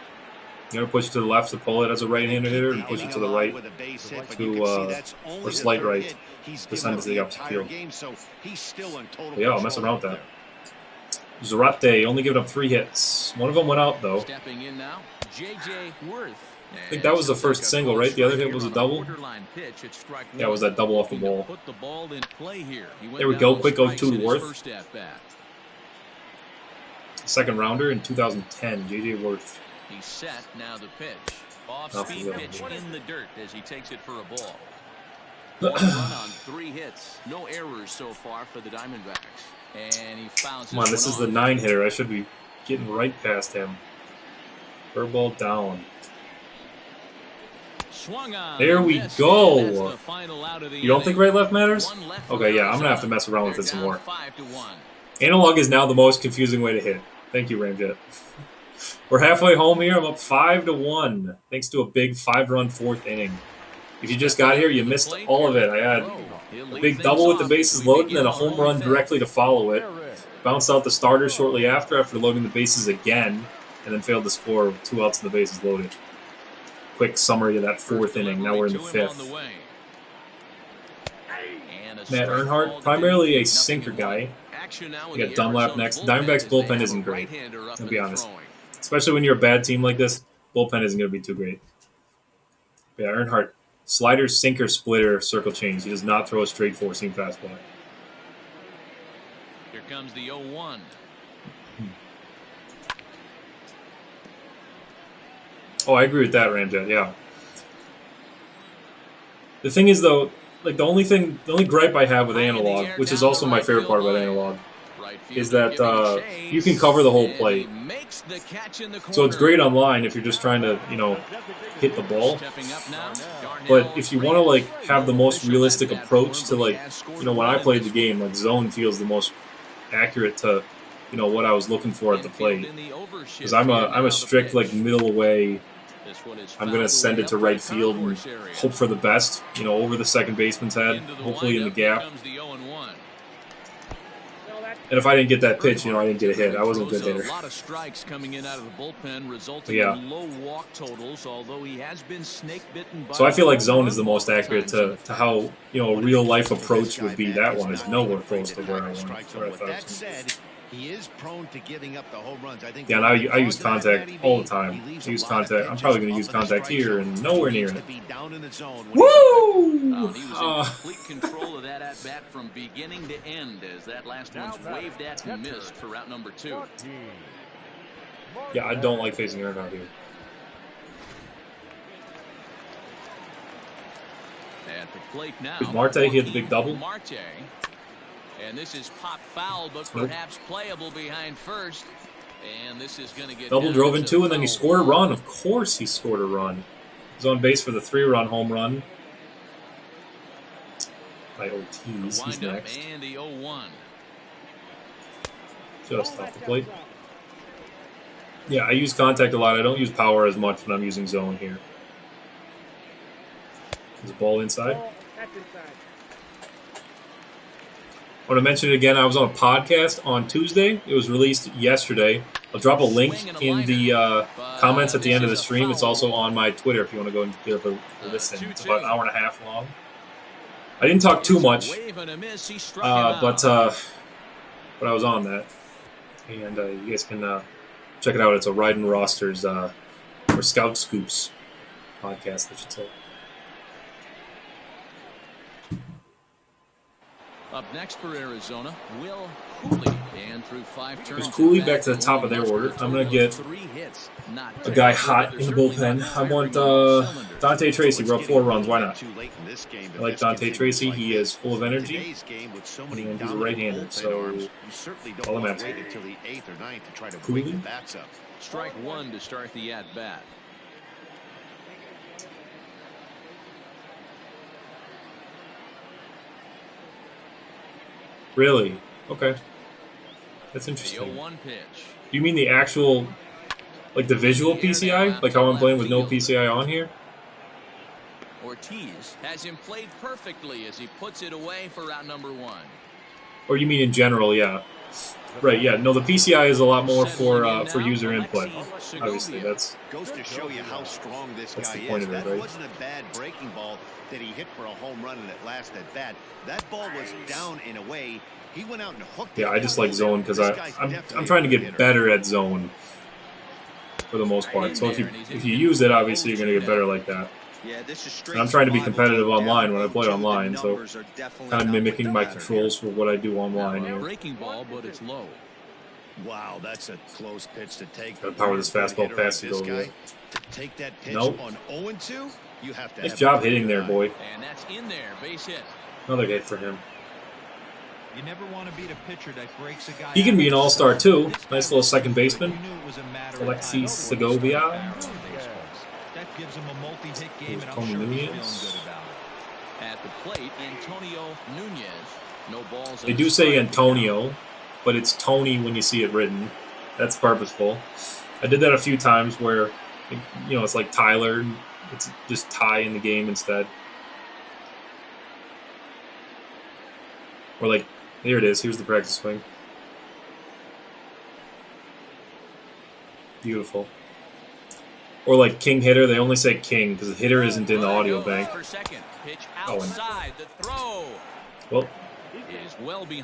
You gotta push to the left to pull it as a right-handed hitter, and push it to the right or slight right to send it to the opposite field. But yeah, I'll mess around with that. Zarate only giving up 3 hits. One of them went out, though. Stepping in now, J.J. Worth. I think that was the first single, right? The other hit was a double? Yeah, it was that double off the ball. There we go. Quick 0-2 to Worth. Second rounder in 2010, J.J. Worth. He's set, now the pitch. Off-speed pitch in the dirt as he takes it for a ball. 1 run on 3 hits. No errors so far for the Diamondbacks. And he fouls. Come on, this is the 9-hitter. I should be getting right past him. Curveball down. There we go. You don't think right-left matters? Okay, yeah, I'm going to have to mess around with it some more. Analog is now the most confusing way to hit. Thank you, Ramjet. We're halfway home here. I'm up 5-1, thanks to a big 5-run 4th inning. If you just got here, you missed all of it. I had a big double with the bases loaded and then a home run directly to follow it. Bounced out the starter shortly after loading the bases again, and then failed to score with 2 outs and the bases loaded. Quick summary of that 4th inning. Now we're in the 5th. Matt Earnhardt, primarily a sinker guy. We got Dunlap next. Diamondbacks bullpen isn't great, to be honest. Especially when you're a bad team like this, bullpen isn't going to be too great. But yeah, Earnhardt, slider, sinker, splitter, circle change. He does not throw a straight 4-seam fastball. Here comes the 0-1. Oh, I agree with that, Ramjet, yeah. The thing is, though, like the only gripe I have with analog, which is also my favorite part about analog, is that you can cover the whole plate. So it's great online if you're just trying to, you know, hit the ball. But if you want to, like, have the most realistic approach to, like, you know, when I played the game, like, zone feels the most accurate to, you know, what I was looking for at the plate. Because I'm a strict, like, middle away. I'm going to send it to right field and hope for the best, you know, over the second baseman's head, hopefully in the gap. And if I didn't get that pitch, you know, I didn't get a hit. I wasn't a good hitter. A lot of strikes coming in out of the bullpen, resulting in low walk totals, although he has been snake bitten by. So I feel like zone is the most accurate to how, you know, a real life approach would be. That one is nowhere close to where I thought. He is prone to giving up the home runs. I think. Yeah, and I use contact all the time. I use contact. I'm probably going to use contact here and nowhere near it. Woo! He was in complete control of that at bat from beginning to end, as that last one's waved at and missed for route number 2. Yeah, I don't like facing Earnhardt here. At the plate now. With Marte, he had the big double. Marte. And this is pop foul, but perhaps playable behind first. And this is going to get double drove in 2, and then he scored a run. Of course he scored a run. He's on base for the 3-run home run. By Ortiz, he's next. And the 0-1. Just off the plate. Yeah, I use contact a lot. I don't use power as much when I'm using zone here. There's a ball inside. I want to mention it again. I was on a podcast on Tuesday. It was released yesterday. I'll drop a link in the comments at the end of the stream. It's also on my Twitter if you want to go and give it a listen. It's about an hour and a half long. I didn't talk too much, but I was on that. And you guys can Check it out. It's a Riding Rosters or Scout Scoops podcast, I should say. Up next for Arizona, Will Cooley. And through 5 turns. There's Cooley back to the top of their order. I'm going to get a guy hot in the bullpen. I want Dante Tracy. We're up 4 runs. Why not? I like Dante Tracy. He is full of energy. And he's a right-hander, so all I'm asking. Cooley. Strike 1 to start the at-bat. Really? Okay. That's interesting. You mean the actual, like the visual PCI? Like how I'm playing with no PCI on here? Ortiz has him played perfectly as he puts it away for round number 1. Or you mean in general, yeah. Right, yeah. No, the PCI is a lot more for user input. Obviously, that's goes to show you how strong this guy the point is. of it, That right? wasn't a bad breaking ball that he hit for a home run and it last at bat. That ball was down in a way. He went out and hooked it. Yeah, I just like zone because I'm trying to get better at zone for the most part. So if you use it, obviously you're gonna get better like that. Yeah, this is straight. And I'm trying to be competitive online when I play online, so kind of mimicking my controls for what I do online here. Breaking ball, but it's low. Wow, that's a close pitch to take. Gotta power this fastball fast to go. To take that pitch Nope. on 0-2, you have to. Nice job hitting there, boy. And that's in there, base hit. Another hit for him. You never want to beat a pitcher that breaks a guy. He can be an all-star too. Nice little second baseman. You knew it was a matter of Alexis time. Segovia. That gives him a multi-hit game, and I'm Tony sure he's feeling Nunez. good about it. At the plate, Antonio Nunez. No balls. They do say Antonio, but it's Tony when you see it written. That's purposeful. I did that a few times where, you know, it's like Tyler. It's just Ty in the game instead. Or like, here it is. Here's the practice swing. Beautiful. Or like King Hitter. They only say King because the hitter isn't in the audio bank. Oh, well,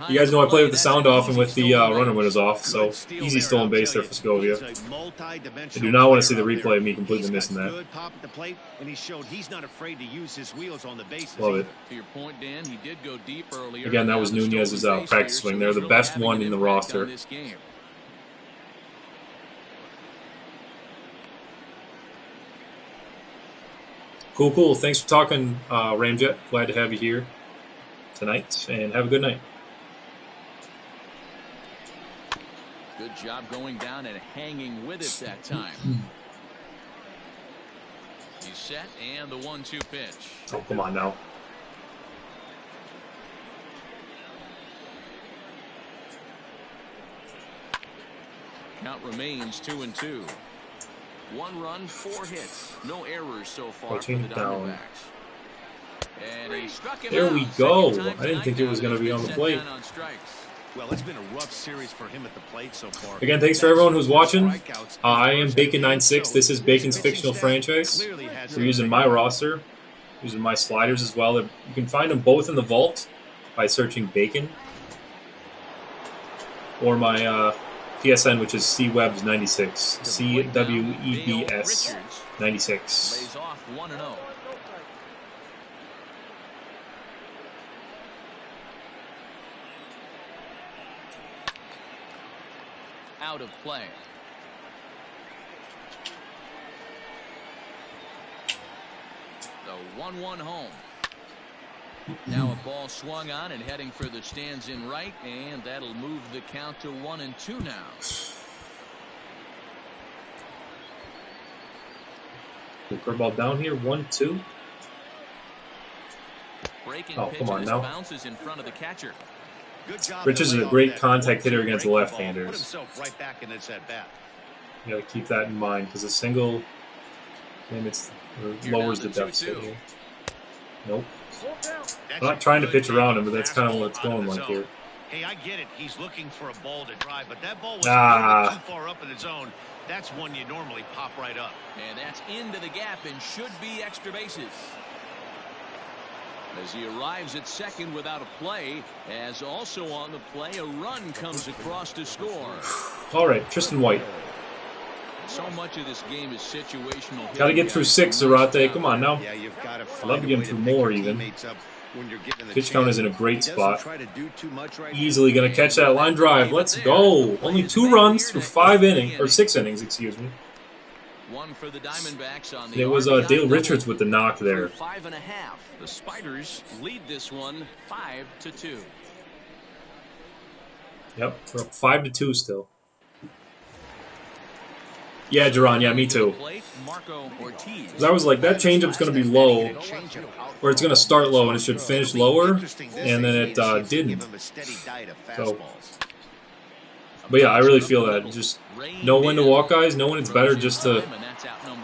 you guys know I play with the sound off and with the runner windows off, so easy stolen base there for Segovia. I do not want to see the replay of me completely missing that. Love it. To your point, Dan, he did go deep earlier. Again, that was Nunez's practice swing there, the best one in the roster. Cool, cool. Thanks for talking, Ramjet. Glad to have you here tonight, and have a good night. Good job going down and hanging with it that time. He's set, and the 1-2 pitch. Oh, come on now. Count remains 2-2. 1 run, 4 hits. No errors so far for the Diamondbacks. And he struck him There out. we go. Second time I didn't think it was going to be on the plate. on strikes. Well, it's been a rough series for him at the plate so far. Again, thanks for everyone who's watching. I am Bacon96. This is Bacon's Fictional Franchise. We're using my roster, using my sliders as well. You can find them both in the vault by searching Bacon. Or my PSN, which is CWebs96. CWEBS 96. Lays off 1-0. Out of play. The 1-1 home. Now a ball swung on and heading for the stands in right, and that'll move the count to 1-2 now. Curveball down here, 1-2. Breaking Oh, come on now. bounces in front of the catcher. Rich is a great contact hitter against left-handers. Right back in this at bat. You got to keep that in mind because a single limits or lowers the deficit here. Nope. I'm not trying to pitch around him, but that's kind of what it's going like here. Hey, I get it. He's looking for a ball to drive, but that ball was too far up in the zone. That's one you normally pop right up. And that's into the gap and should be extra bases. As he arrives at second without a play, as also on the play, a run comes across to score. All right, Tristan White. So much of this game is situational. Got to get through 6, Zarate. Come on now. Yeah, you've got to I'd love to get him through more even. Pitch count is in a great spot. Easily going to catch that line drive. Let's go. Only 2 runs through 5 innings, or 6 innings, excuse me. One for the Diamondbacks on the There was Dale Richards with the knock there. 5.5. The Spiders lead this one 5-2. Yep, we're up 5-2 still. Yeah, Jerron, yeah, me too. Because I was like, that changeup's going to be low, or it's going to start low and it should finish lower, and then it didn't. So, but yeah, I really feel that. Just know when to walk guys, know when it's better just to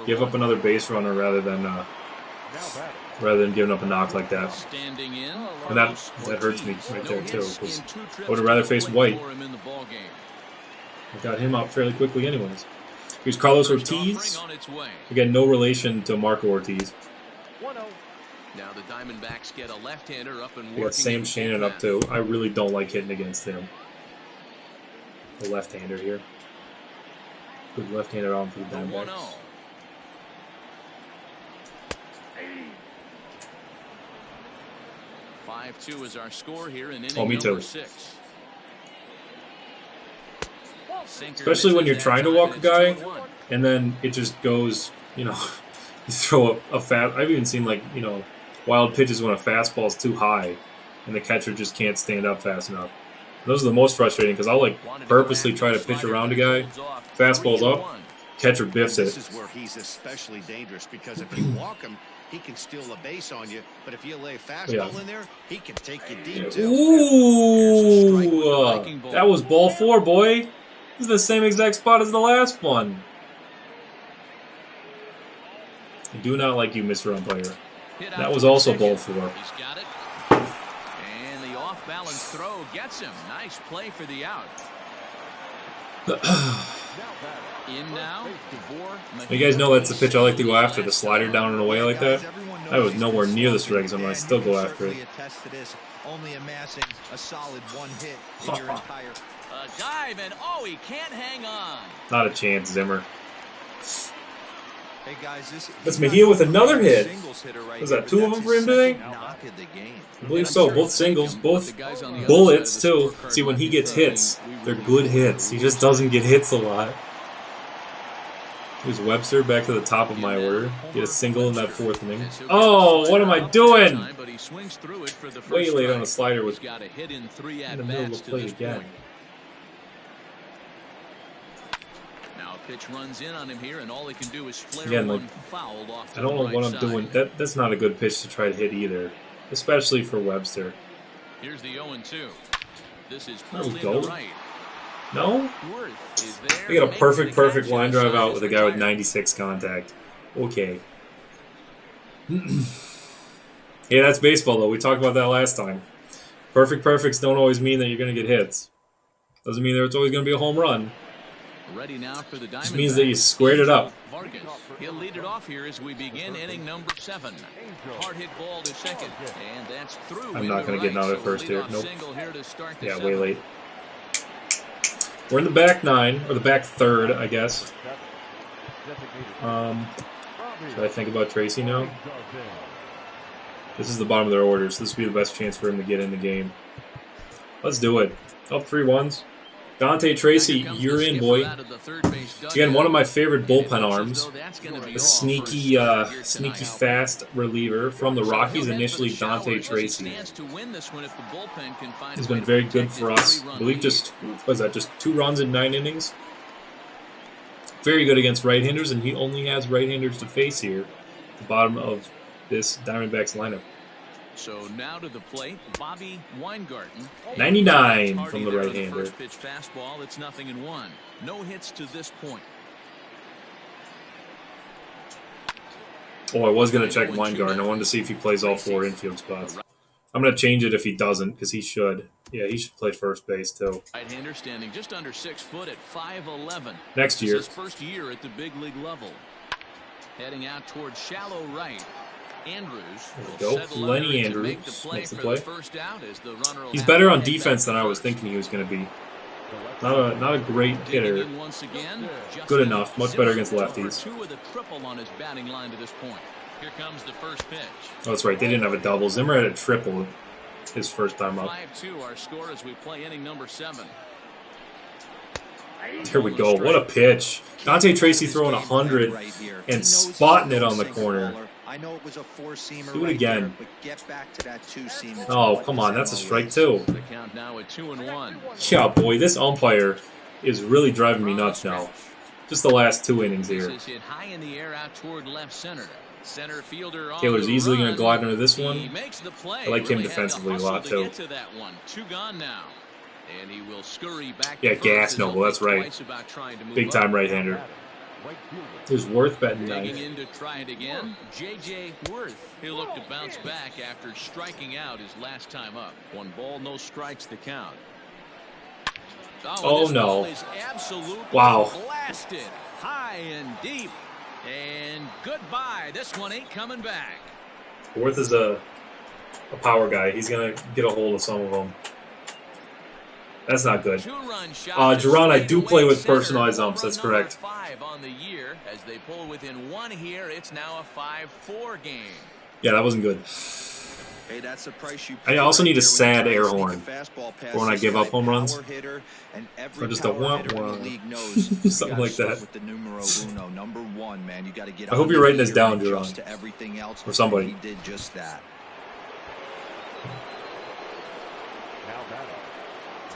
give up another base runner rather than giving up a knock like that. And that hurts me right there too, because I would have rather faced White. I got him out fairly quickly anyways. Here's Carlos Ortiz. Again, no relation to Marco Ortiz. Now the Diamondbacks get a left-hander up and we got Sam Shannon up too. I really don't like hitting against him. The left-hander here. Good left-hander on for the Diamondbacks. 5-2 is our score here in inning me too. number 6. Especially when you're trying to walk a guy, and then it just goes, you know, you throw a fast. I've even seen, like, you know, wild pitches when a fastball's too high, and the catcher just can't stand up fast enough. Those are the most frustrating, because I'll, like, purposely try to pitch around a guy, fastball's up, catcher biffs it. This is where he's especially dangerous, because if you walk him, he can steal a base on you, but if you lay a fastball in there, he can take you deep too. Ooh, that was ball 4, boy. This is the same exact spot as the last one. I do not like you, Mr. Umpire. That was also ball 4. He's got it. And the off-balance throw gets him. Nice play for the out. In now, You guys know that's the pitch I like to go after, the slider down and away like that. That was nowhere near the strike zone, I still go after it. Only amassing a solid 1 hit in your entire. A dive, and oh, he can't hang on. Not a chance, Zimmer. Hey guys, That's Mejia with another hit. Was that 2 of them for him today? I believe so. Both singles, both bullets too. See, when he gets hits, they're good hits. He just doesn't get hits a lot. Here's Webster back to the top of my order. Get a single in that 4th inning. Oh, what am I doing? Way late on a slider with in the middle of the plate again. Pitch runs in on him here, and all he can do is flare Again, like, one foul off to I don't know the what right I'm doing. That's not a good pitch to try to hit either, especially for Webster. Here's the 0-2. This is There we pulled go. in the right. No? Worth is there. We got a Makes perfect the catch. line drive out Side with a is guy with retired. 96 contact. Okay. Yeah, that's baseball though. We talked about that last time. Perfects don't always mean that you're going to get hits. Doesn't mean that it's always going to be a home run. Ready now for the Just means that you squared it up. Vargas. He'll lead it off here as we begin inning number 7. Hard hit ball to second, and that's through. I'm not going to get out at first here. Nope. Here to start the Yeah, 7th. way late. We're in the back 9, or the back 3rd, I guess. Should I think about Tracy now? This is the bottom of their order, so this would be the best chance for him to get in the game. Let's do it. Up 3-1s. Dante Tracy, you're in, boy. Again, one of my favorite bullpen arms. A sneaky fast reliever from the Rockies, initially Dante Tracy. He's been very good for us. I believe just 2 runs in 9 innings? Very good against right-handers, and he only has right-handers to face here at the bottom of this Diamondbacks lineup. So now to the plate, Bobby Weingarten. 99 from the right-hander. First pitch fastball, it's 0-1. No hits to this point. Oh, I was going to check Weingarten. I wanted to see if he plays all 4 infield spots. I'm going to change it if he doesn't, because he should. Yeah, he should play first base, too. Right-hander standing just under 6 foot at 5'11". Next year. This is his first year at the big league level. Heading out towards shallow right. Andrews. There we go. Lenny Andrews makes the play. He's He's better on defense than I was thinking he was going to be. Not a great hitter. Good enough. Much better against lefties. Two with a triple on his batting line to this point. Here comes the first pitch. Oh, that's right. They didn't have a double. Zimmer had a triple his first time up. 5-2 our score as we play inning number 7. Here we go. What a pitch. Dante Tracy throwing 100 and spotting it on the corner. I know it was a four-seamer. Do it again. But get back to that two-seam. Oh, come on. That's a strike, too. The count now at 2-1. Yeah, boy. This umpire is really driving me nuts now. Just the last 2 innings here. This is hit high in the air out toward left center. Center fielder Taylor's easily going to glide under this He one. makes the play. I like him Really had to defensively a hustle lot, to too. get to that one. 2 gone now. And he will scurry back Yeah, to first gas as Noble. he'll That's think right. twice about trying to move Big up. time right-hander. It's worth betting Digging knife. in to try it again. J.J. Worth. He'll look to bounce back after striking out his last time up. 1 ball, no strikes to count. Oh, this no. ball is absolutely Wow. blasted high and deep. And goodbye. This one ain't coming back. Worth is a power guy. He's going to get a hold of some of them. That's not good. 2-run shot. Jerron, I do play with Center. personalized umps. That's Home run correct. number 5 on the year. As they pull within 1 here, it's now a 5-4 game. Yeah, that wasn't good. Hey, that's the price you I also pay need a right sad there air when you horn sneak a fastball past for when I this give up guy. home runs. Power hitter, and every Or just a power hitter in wah-wah. the league knows you Something gotta like start that. with the numero uno, number 1, man. You got to get. I hope under you're writing the this ear down, and adjust Jerron. to everything else. Or somebody. He did just that.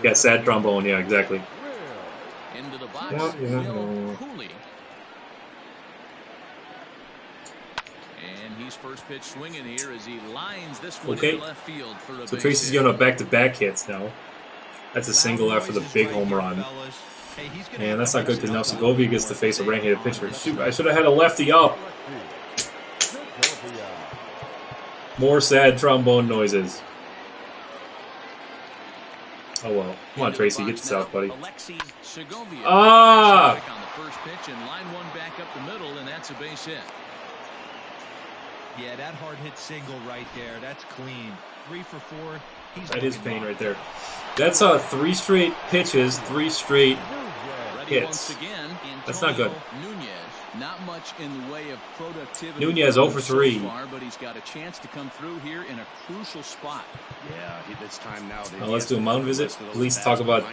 Yeah, sad trombone. Yeah, exactly. Into the box, Yeah. Will Cooley. And he's first pitch swinging here as he lines this one Okay. into left field for a So base Tracy's hit. going to back-to-back hits now. That's a single after the big home run. And that's not good because now Segovia gets to face a right-handed pitcher. Shoot, I should have had a lefty up. More sad trombone noises. Oh well. Come on, Tracy, get this out, buddy. Alexi Segovia. Ah! Strike on the first pitch and line one back up the middle, and that's a base hit. Yeah, that hard hit single right there. That's clean. 3 for 4. That is pain right there. That's 3 straight pitches, 3 straight Ready hits. once again, That's not good. Nunez. Not much in the way of productivity. Nunez 0 for so 3. far, but he's got a chance to come through here in a crucial spot. Yeah, it's time now. Now let's do a mound visit. At least talk about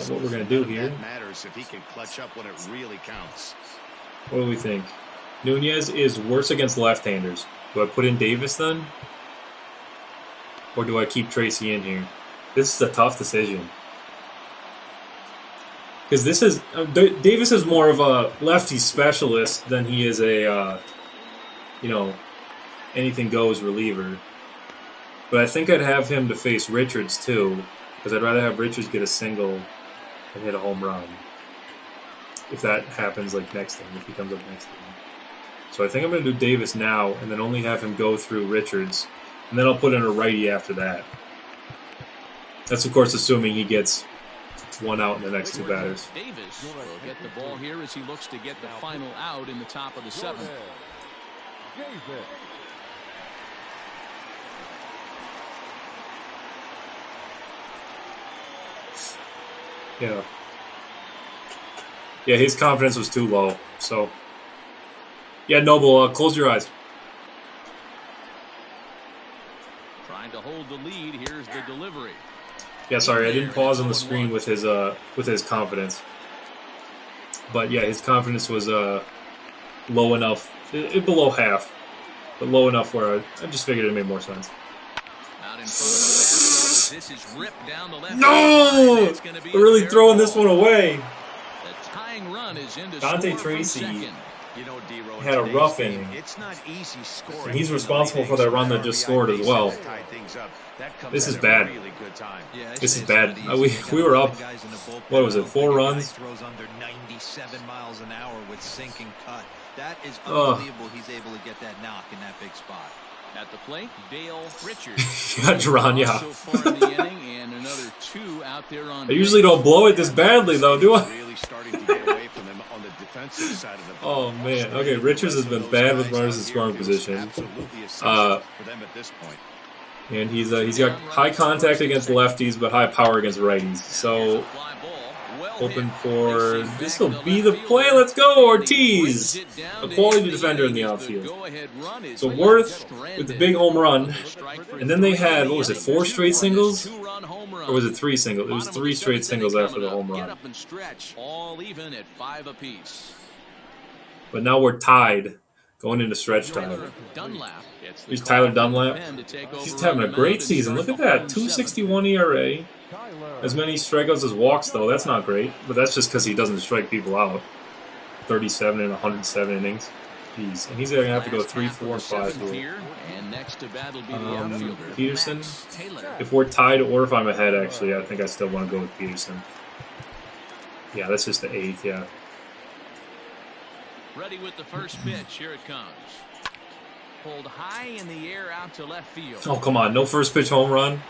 what we're going to do here. That matters if he can clutch up when it really counts. What do we think? Nunez is worse against left-handers. Do I put in Davis then? Or do I keep Tracy in here? This is a tough decision. Because this is Davis is more of a lefty specialist than he is a anything goes reliever. But I think I'd have him to face Richards too, because I'd rather have Richards get a single and hit a home run. If that happens like next time, if he comes up next time. So I think I'm going to do Davis now, and then only have him go through Richards, and then I'll put in a righty after that. That's of course assuming he gets 1 out in the next 2 batters. Davis will get the ball here as he looks to get the final out in the top of the 7th. Yeah. Yeah, his confidence was too low. So, yeah, Noble, close your eyes. Trying to hold the lead. Here's the delivery. Yeah, sorry, I didn't pause on the screen with his confidence. But yeah, his confidence was low enough, below half, but low enough where I just figured it made more sense. Out in front of the Astros, this is ripped down the left. No! It's gonna be We're really a fair throwing this ball. one away. The tying run is into Dante score from Tracy second. You know, D-Row, had a rough inning. It's not easy scoring. And he's responsible for that run that just scored as well. This is bad. Yeah, This is bad. We were up, what was it, 4 runs? Throws under 97 miles an hour with sinking cut. That is Ugh. unbelievable. He's able to get that knock in that big spot. At the plate, Dale Richards. Yeah, Jerron, yeah. So far in the inning, and another 2 out there on I usually don't blow it this badly, though, do I? Really starting to get away from him on the defensive side of the ball. Oh, man. Okay, Richards has been bad with runners in scoring position. Absolutely essential for them at this point. And he's got high contact against lefties, but high power against righties. So Fly ball. Hoping for this will be the play. Let's go, Ortiz, a quality defender in the outfield. So Worth with the big home run, and then they had, what was it, 4 straight singles, or was it 3 singles? It was 3 straight singles after the home run. All even at 5 apiece. But now we're tied going into stretch time. Here's Tyler Dunlap. He's having a great season. Look at that, 2.61 ERA. As many strikeouts as walks, though. That's not great, but that's just because he doesn't strike people out. 37 and 107 innings. Jeez. And he's going to have to go 3, 4, and 5 here. Peterson. If we're tied or if I'm ahead, actually, I think I still want to go with Peterson. Yeah, that's just the 8th, yeah. Ready with the first pitch. Here it comes. Pulled high in the air out to left field. Oh, come on. No first pitch home run.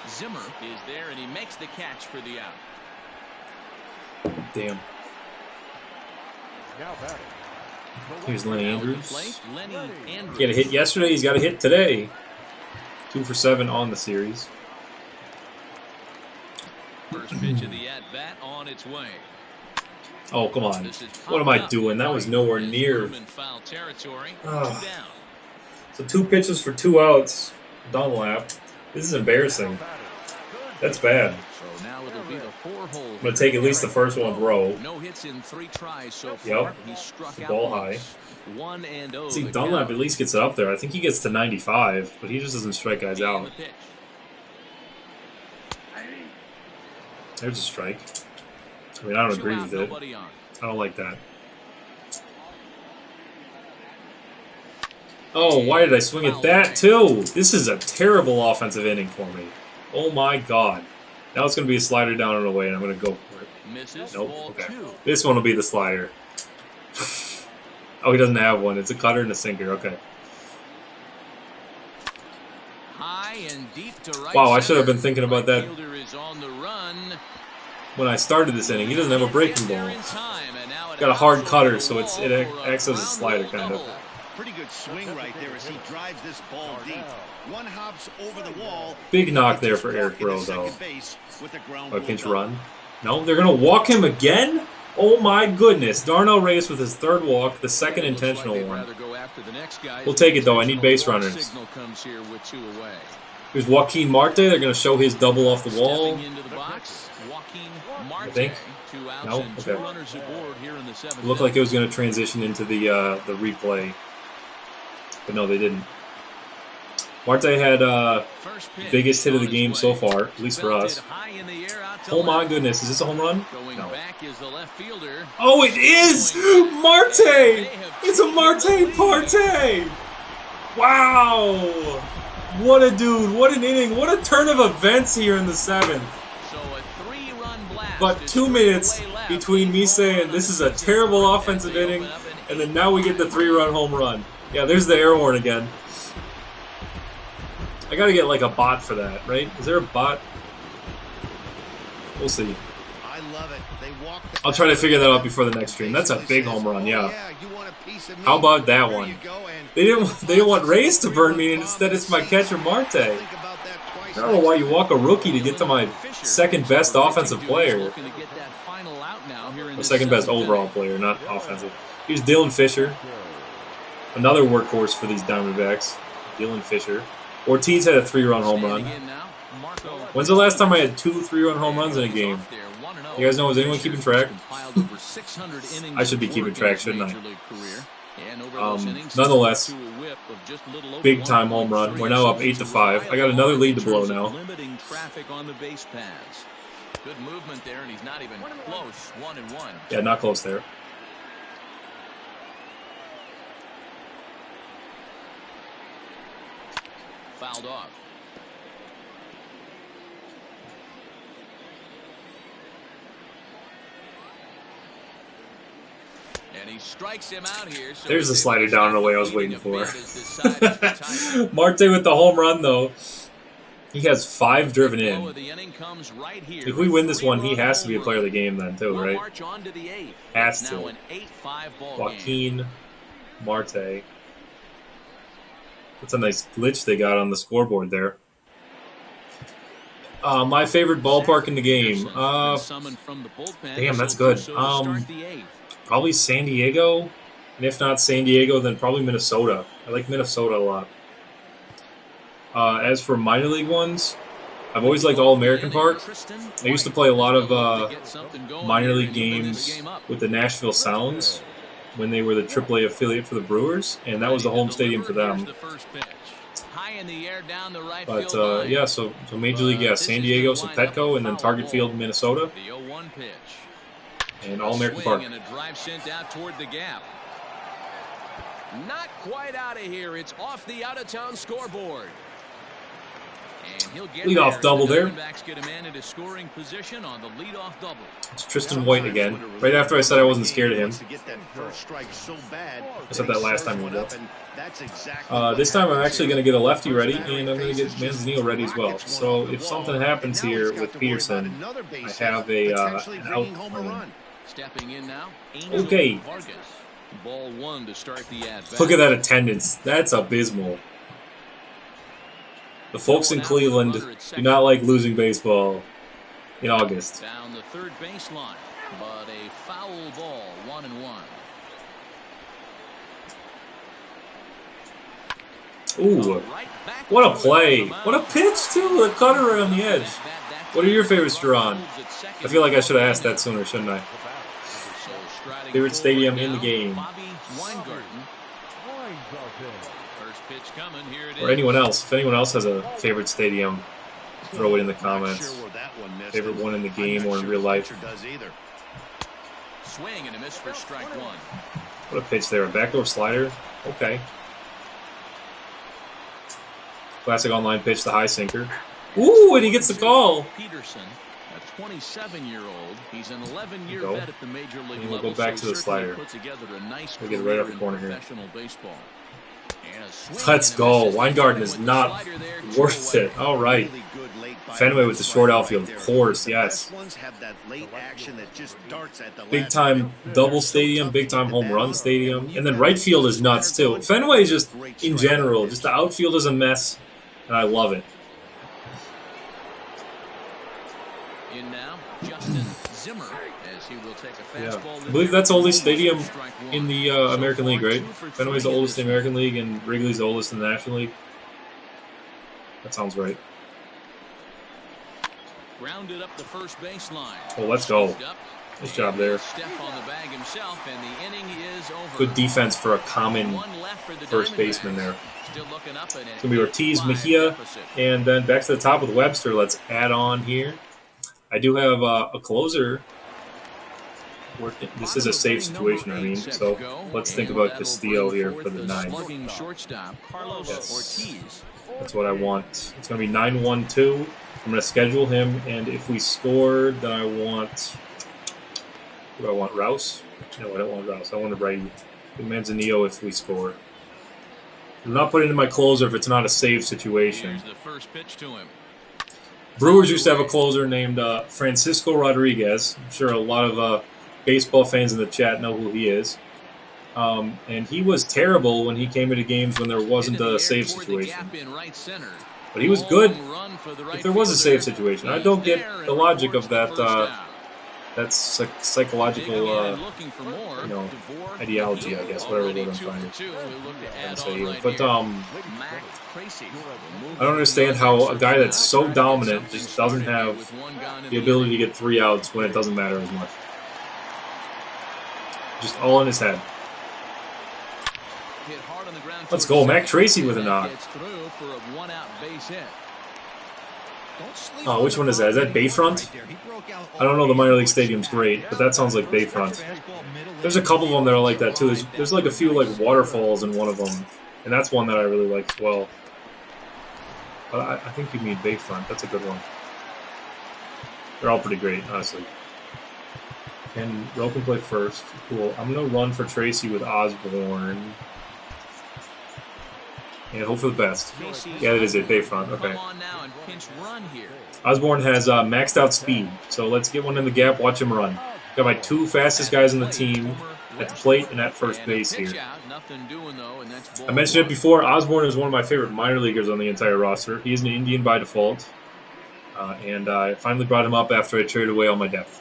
Zimmer is there, and he makes the catch for the out. Damn. Here's Lenny Andrews. He had a hit yesterday. He's got a hit today. 2 for 7 on the series. First pitch of the at-bat on its way. Oh, come on. What am I doing? That was nowhere near. Oh. So 2 pitches for 2 outs. Dunlap. This is embarrassing. That's bad. I'm going to take at least the first one row. No hits in 3 tries so far. Yep. He struck out Ball high. 1-0. See, Dunlap at least gets it up there. I think he gets to 95, but he just doesn't strike guys out. There's a strike. I mean, I don't agree with it. I don't like that. Oh, why did I swing at that, too? This is a terrible offensive inning for me. Oh, my God. Now it's going to be a slider down and away, and I'm going to go for it. Nope. Okay. This one will be the slider. Oh, he doesn't have one. It's a cutter and a sinker. Okay. Wow, I should have been thinking about that when I started this inning. He doesn't have a breaking ball. Got a hard cutter, so it acts as a slider, kind of. Pretty good swing right there as he drives this ball deep. One hops over the wall. Big knock there for Eric Rowe, though. A pinch run. No, they're going to walk him again? Oh, my goodness. Darnell Reyes with his 3rd walk, the 2nd intentional one. We'll take it, though. I need base runners. Here's Joaquin Marte. They're going to show his double off the wall. I think. No? Okay. It looked like it was going to transition into the replay. But no, they didn't. Marte had biggest hit of the game so far, at least for us. Oh my goodness, is this a home run? No. Oh, it is! Marte! It's a Marte Parte! Wow! What a dude, what an inning, what a turn of events here in the 7th. But 2 minutes between me saying this is a terrible offensive inning, and then now we get the 3-run home run. Yeah, there's the air horn again. I gotta get like a bot for that, right? Is there a bot? We'll see. I love it. I'll try to figure that out before the next stream. That's a big home run, yeah. How about that one? They didn't want Reyes to burn me, and instead it's my catcher Marte. I don't know why you walk a rookie to get to my 2nd best offensive player. Or 2nd best overall player, not offensive. Here's Dylan Fisher. Another workhorse for these Diamondbacks. Dylan Fisher. Ortiz had a 3-run home run. When's the last time I had 2 3-run home runs in a game? You guys know, is anyone keeping track? I should be keeping track, shouldn't I? Nonetheless, big time home run. We're now up 8-5. I got another lead to blow now. Good movement there, and he's not even close. 1-1. Yeah, not close there. Fouled off. And he strikes him out here. So there's the slider down and away I was waiting for. Marte with the home run, though. He has 5 driven in. If we win this one, he has to be a player of the game then, too, right? Has to. Joaquin Marte. That's a nice glitch they got on the scoreboard there. My favorite ballpark in the game. Damn, that's good. Probably San Diego. And if not San Diego, then probably Minnesota. I like Minnesota a lot. As for minor league ones, I've always liked All-American Park. I used to play a lot of minor league games with the Nashville Sounds when they were the AAA affiliate for the Brewers, and that was the home stadium for them. But yeah, so Major League, yeah, San Diego, so Petco, and then Target Field, Minnesota, and All-American Park. Not quite out of here. It's off the out-of-town scoreboard. Leadoff double there. Get him into scoring position on the leadoff double. It's Tristan White again. Right after I said I wasn't scared of him. I said that last time we did. This time I'm actually going to get a lefty ready, and I'm going to get Manzanillo ready as well. So if something happens here with Peterson, I have an out. Stepping in now. Okay. Ball one to start the at-bat. Look at that attendance. That's abysmal. The folks in Cleveland do not like losing baseball in August. Down the third baseline, but a foul ball, 1-1. Ooh, what a play. What a pitch, too. The cutter around the edge. What are your favorites, Jerron? I feel like I should have asked that sooner, shouldn't I? Favorite stadium in the game. Or anyone else. If anyone else has a favorite stadium, throw it in the comments. Favorite one in the game or in real life. Swing and a miss for strike one. What a pitch there. A backdoor slider. Okay. Classic online pitch, the high sinker. Ooh, and he gets the call. Peterson, a 27-year-old. He's an 11-year vet at the major league level. We'll go back to the slider. We'll get right off the corner here. Let's go. Weingarten is not worth it. All right. Fenway with the short outfield. Of course, yes. Big time double stadium, big time home run stadium. And then right field is nuts too. Fenway is just, in general, just the outfield is a mess. And I love it. In now, Justin Zimmer, as he will take a fastball. Yeah. I believe that's the oldest stadium in the American League, right? Fenway's the oldest in the American League, and Wrigley's the oldest in the National League. That sounds right. Grounded up the first baseline. Oh, let's go. Nice job there. Good defense for a common first baseman there. It's going to be Ortiz, Mejia, and then back to the top with Webster. Let's add on here. I do have a closer. This is a safe situation, I mean, so let's think about Castillo here for the 9. Yes. That's what I want. It's going to be 9-1-2. I'm going to schedule him, and if we score, then I want... Do I want Rouse? No, I don't want Rouse. I want to write Manzanillo if we score. I'm not putting in my closer if it's not a save situation. Brewers used to have a closer named Francisco Rodriguez. I'm sure a lot of baseball fans in the chat know who he is. And he was terrible when he came into games when there wasn't a save situation. But he was good if there was a save situation. I don't get the logic of that. That's psychological, ideology, I guess, whatever word I'm trying to say here. But I don't understand how a guy that's so dominant just doesn't have the ability to get 3 outs when it doesn't matter as much. Just all in his head. Let's go, Mac Tracy with a knock. Oh, which one is that? Is that Bayfront? I don't know, the minor league stadium's great, but that sounds like Bayfront. There's a couple of them that are like that too. There's like a few like waterfalls in one of them, and that's one that I really like as well. But I think you mean Bayfront. That's a good one. They're all pretty great, honestly. And Rowe can play first. Cool. I'm going to run for Tracy with Osborne. And hope for the best. Yeah, that is it. Bayfront. Okay. Osborne has maxed out speed. So let's get one in the gap. Watch him run. Got my 2 fastest guys on the team at the plate and at first base here. I mentioned it before. Osborne is one of my favorite minor leaguers on the entire roster. He is an Indian by default. And I finally brought him up after I traded away all my depth.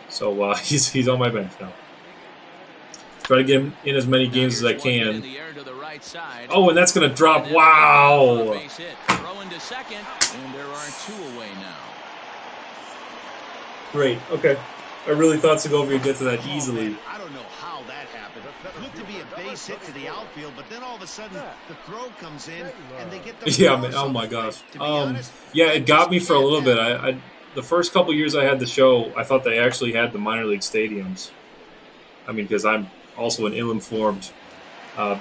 So he's on my bench now. Try to get him in as many games as I can. Oh, and that's going to drop. Wow. Great. Okay. I really thought Segovia would get to that easily. I don't know how that happened. It looked to be a base hit to the outfield, but then all of a sudden the throw comes in and they get the Yeah, man. Oh my gosh. Yeah, it got me for a little bit. I the first couple years I had the show, I thought they actually had the minor league stadiums. I mean, because I'm also an ill-informed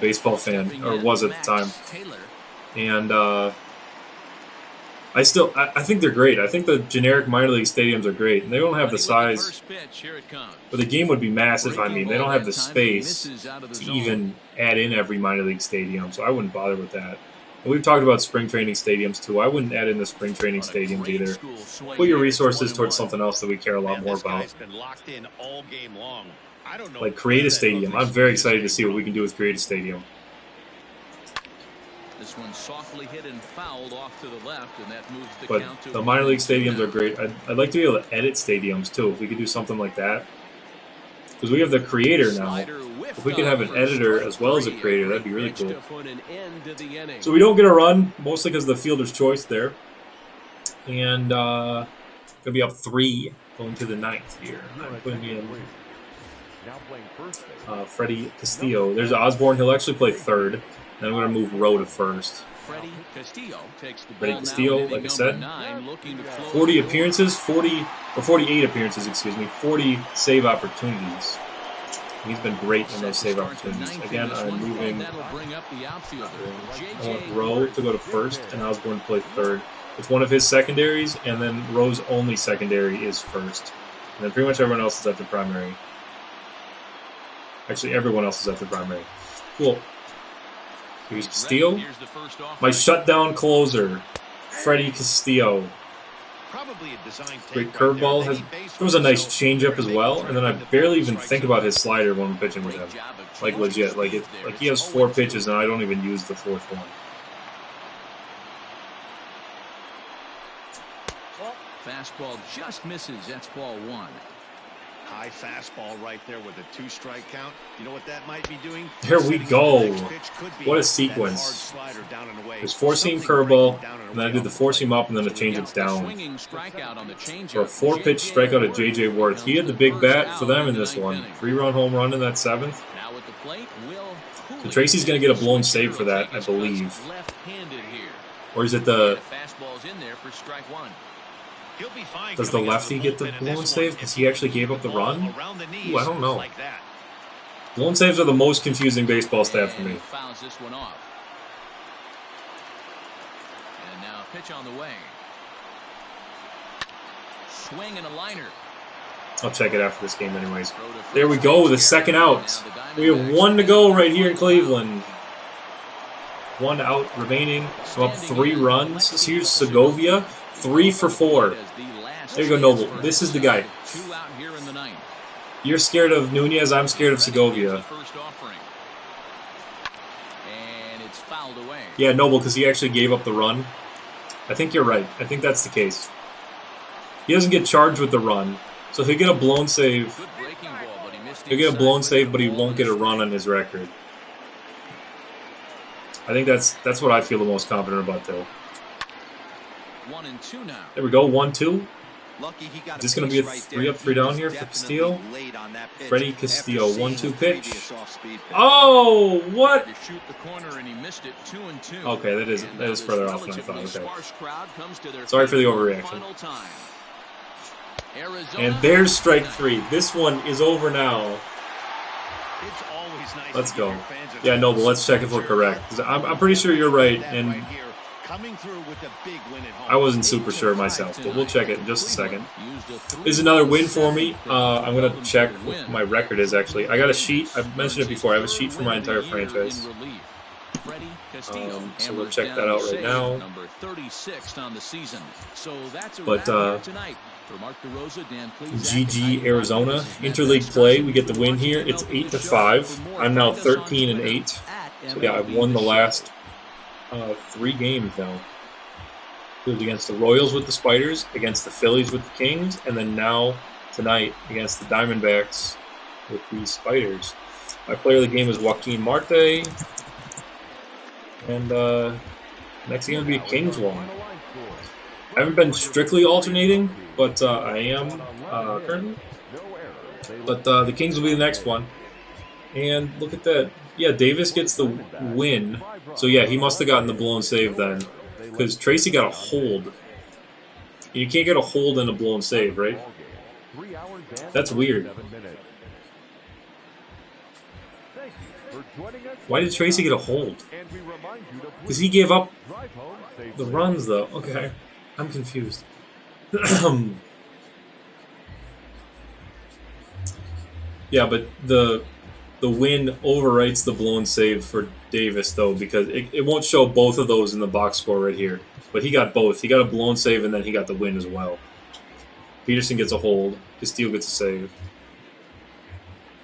baseball fan, or was at the time, and I think they're great. I think the generic minor league stadiums are great, and they don't have the size. But the game would be massive. I mean, they don't have the space to even add in every minor league stadium, so I wouldn't bother with that. And we've talked about spring training stadiums too. I wouldn't add in the spring training stadiums either. Put your resources towards something else that we care a lot more about. Like create a stadium. I'm very excited to see what we can do with create a stadium. This one softly hit and fouled off to the left, and that moves the but count to the minor league stadiums are great. I'd like to be able to edit stadiums too. If we could do something like that, because we have the creator now. If we could have an editor as well as a creator, that'd be really cool. So we don't get a run, mostly because of the fielder's choice there, and gonna be up 3 going to the 9th here. I'm putting in Freddie Castillo. There's Osborne. He'll actually play 3rd. Then I'm going to move Rowe to 1st. Freddie Castillo, like I said, 40 appearances, 48 appearances, excuse me, 40 save opportunities. He's been great in those save opportunities. Again, I'm moving. I want Rowe to go to 1st and Osborne to play 3rd. It's one of his secondaries, and then Rowe's only secondary is 1st. And then pretty much everyone else is at the primary. Actually, everyone else is at the primary. Cool. Here's Castillo. My shutdown closer, Freddie Castillo. Great curveball. There was a nice changeup as well, and then I barely even think about his slider when I'm pitching with him. Like legit, like he has 4 pitches, and I don't even use the 4th one. Fastball just misses. That's ball 1. High fastball right there with a 2-strike count. You know what that might be doing? There we go. What a sequence. There's 4-seam curveball, and then I did the 4-seam up and then a changeup down. For a 4-pitch strikeout at J.J. Worth. He had the big bat for them in this one. 3-run home run in that 7th. So Tracy's going to get a blown save for that, I believe. Or is it the... Does the lefty get the blown save because he actually gave up the run? Ooh, I don't know. Blown saves are the most confusing baseball stat for me. And now pitch on the way. Swing and a liner. I'll check it after this game anyways. There we go, the second out. We have 1 to go right here in Cleveland. 1 out remaining. So up 3 runs. So here's Segovia. 3 for 4. There you go, Noble. This is the guy. You're scared of Nunez. I'm scared of Segovia. Yeah, Noble, because he actually gave up the run. I think you're right. I think that's the case. He doesn't get charged with the run, so he'll get a blown save. He'll get a blown save, but he won't get a run on his record. I think that's what I feel the most confident about, though. 1-2 now. There we go, 1-2. Is this going to be a 3-up, 3-down here for Castillo? Freddie Castillo, 1-2 pitch. Oh, what? Okay, that is further off than I thought. Okay. Sorry for the overreaction. And there's strike 3. This one is over now. Let's go. Yeah, Noble, let's check if we're correct. I'm pretty sure you're right, and I wasn't super sure myself, but we'll check it in just a second. This is another win for me. I'm going to check what my record is, actually. I got a sheet. I've mentioned it before. I have a sheet for my entire franchise. So we'll check that out right now. But GG Arizona interleague play. We get the win here. It's 8-5. I'm now 13-8. So yeah, I've won the last 3 games now. He was against the Royals with the Spiders, against the Phillies with the Kings, and then now tonight against the Diamondbacks with the Spiders. My player of the game is Joaquin Marte, and next game will be a Kings one. I haven't been strictly alternating, but I am currently. But the Kings will be the next one. And look at that. Yeah, Davis gets the win. So yeah, he must have gotten the blown save then. Because Tracy got a hold. You can't get a hold and a blown save, right? That's weird. Why did Tracy get a hold? Because he gave up the runs, though. Okay. I'm confused. Yeah, but the win overwrites the blown save for Davis, though, because it won't show both of those in the box score right here. But he got both. He got a blown save, and then he got the win as well. Peterson gets a hold. Castillo gets a save.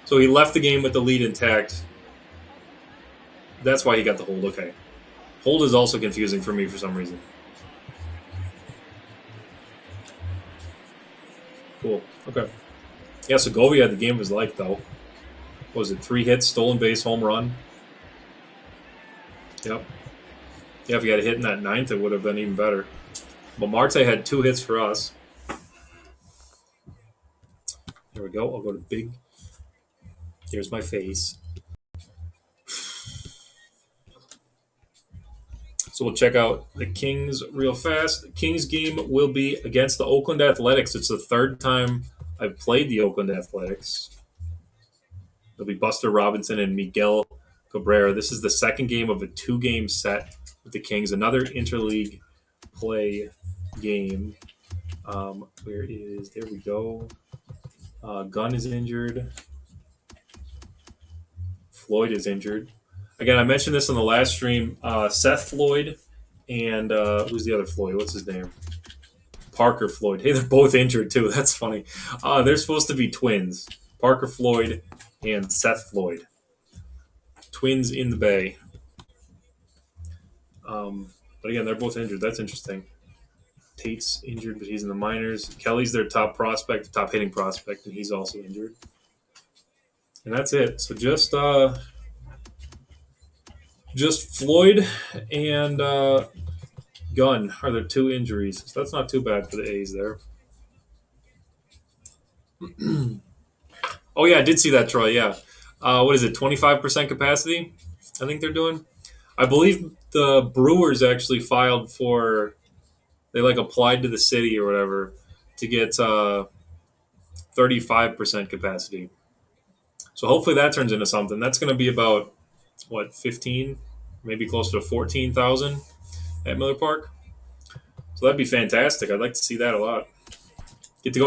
So he left the game with the lead intact. That's why he got the hold. Okay. Hold is also confusing for me for some reason. Cool. Okay. Yeah, Segovia had the game of his life, though. What was it? 3 hits, stolen base, home run. Yep. Yeah, if he had a hit in that 9th, it would have been even better. But Marte had 2 hits for us. There we go. I'll go to big. Here's my face. So we'll check out the Kings real fast. The Kings game will be against the Oakland Athletics. It's the 3rd time I've played the Oakland Athletics. It'll be Buster Robinson and Miguel Cabrera. This is the 2nd game of a 2-game set with the Kings. Another interleague play game. There we go. Gunn is injured. Floyd is injured. Again, I mentioned this on the last stream. Seth Floyd and who's the other Floyd? What's his name? Parker Floyd. Hey, they're both injured too. That's funny. They're supposed to be twins. Parker Floyd and Seth Floyd. Twins in the Bay. But again, they're both injured. That's interesting. Tate's injured, but he's in the minors. Kelly's their top prospect, top hitting prospect, and he's also injured. And that's it. So just Floyd and Gunn are their 2 injuries. So that's not too bad for the A's there. Oh, yeah, I did see that, Troy, yeah. What is it, 25% capacity? I think they're doing. I believe the Brewers actually filed for, they applied to the city or whatever to get 35% capacity. So hopefully that turns into something. That's going to be about, 15? Maybe close to 14,000 at Miller Park. So that'd be fantastic. I'd like to see that a lot. Get to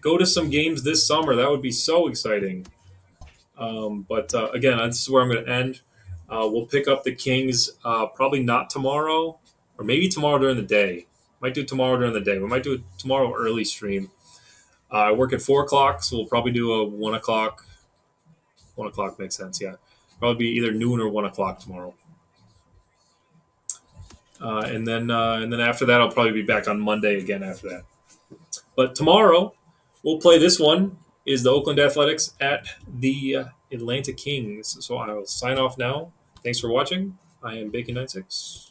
go to some games this summer. That would be so exciting. But again, this is where I'm going to end. We'll pick up the Kings probably not tomorrow, or maybe tomorrow during the day. Might do tomorrow during the day. We might do it tomorrow early stream. I work at 4 o'clock, so we'll probably do a 1 o'clock. 1 o'clock makes sense, yeah. Probably be either noon or 1 o'clock tomorrow. And then after that, I'll probably be back on Monday again after that. But tomorrow, we'll play this one, is the Oakland Athletics at the Atlanta Kings. So I will sign off now. Thanks for watching. I am Bacon96.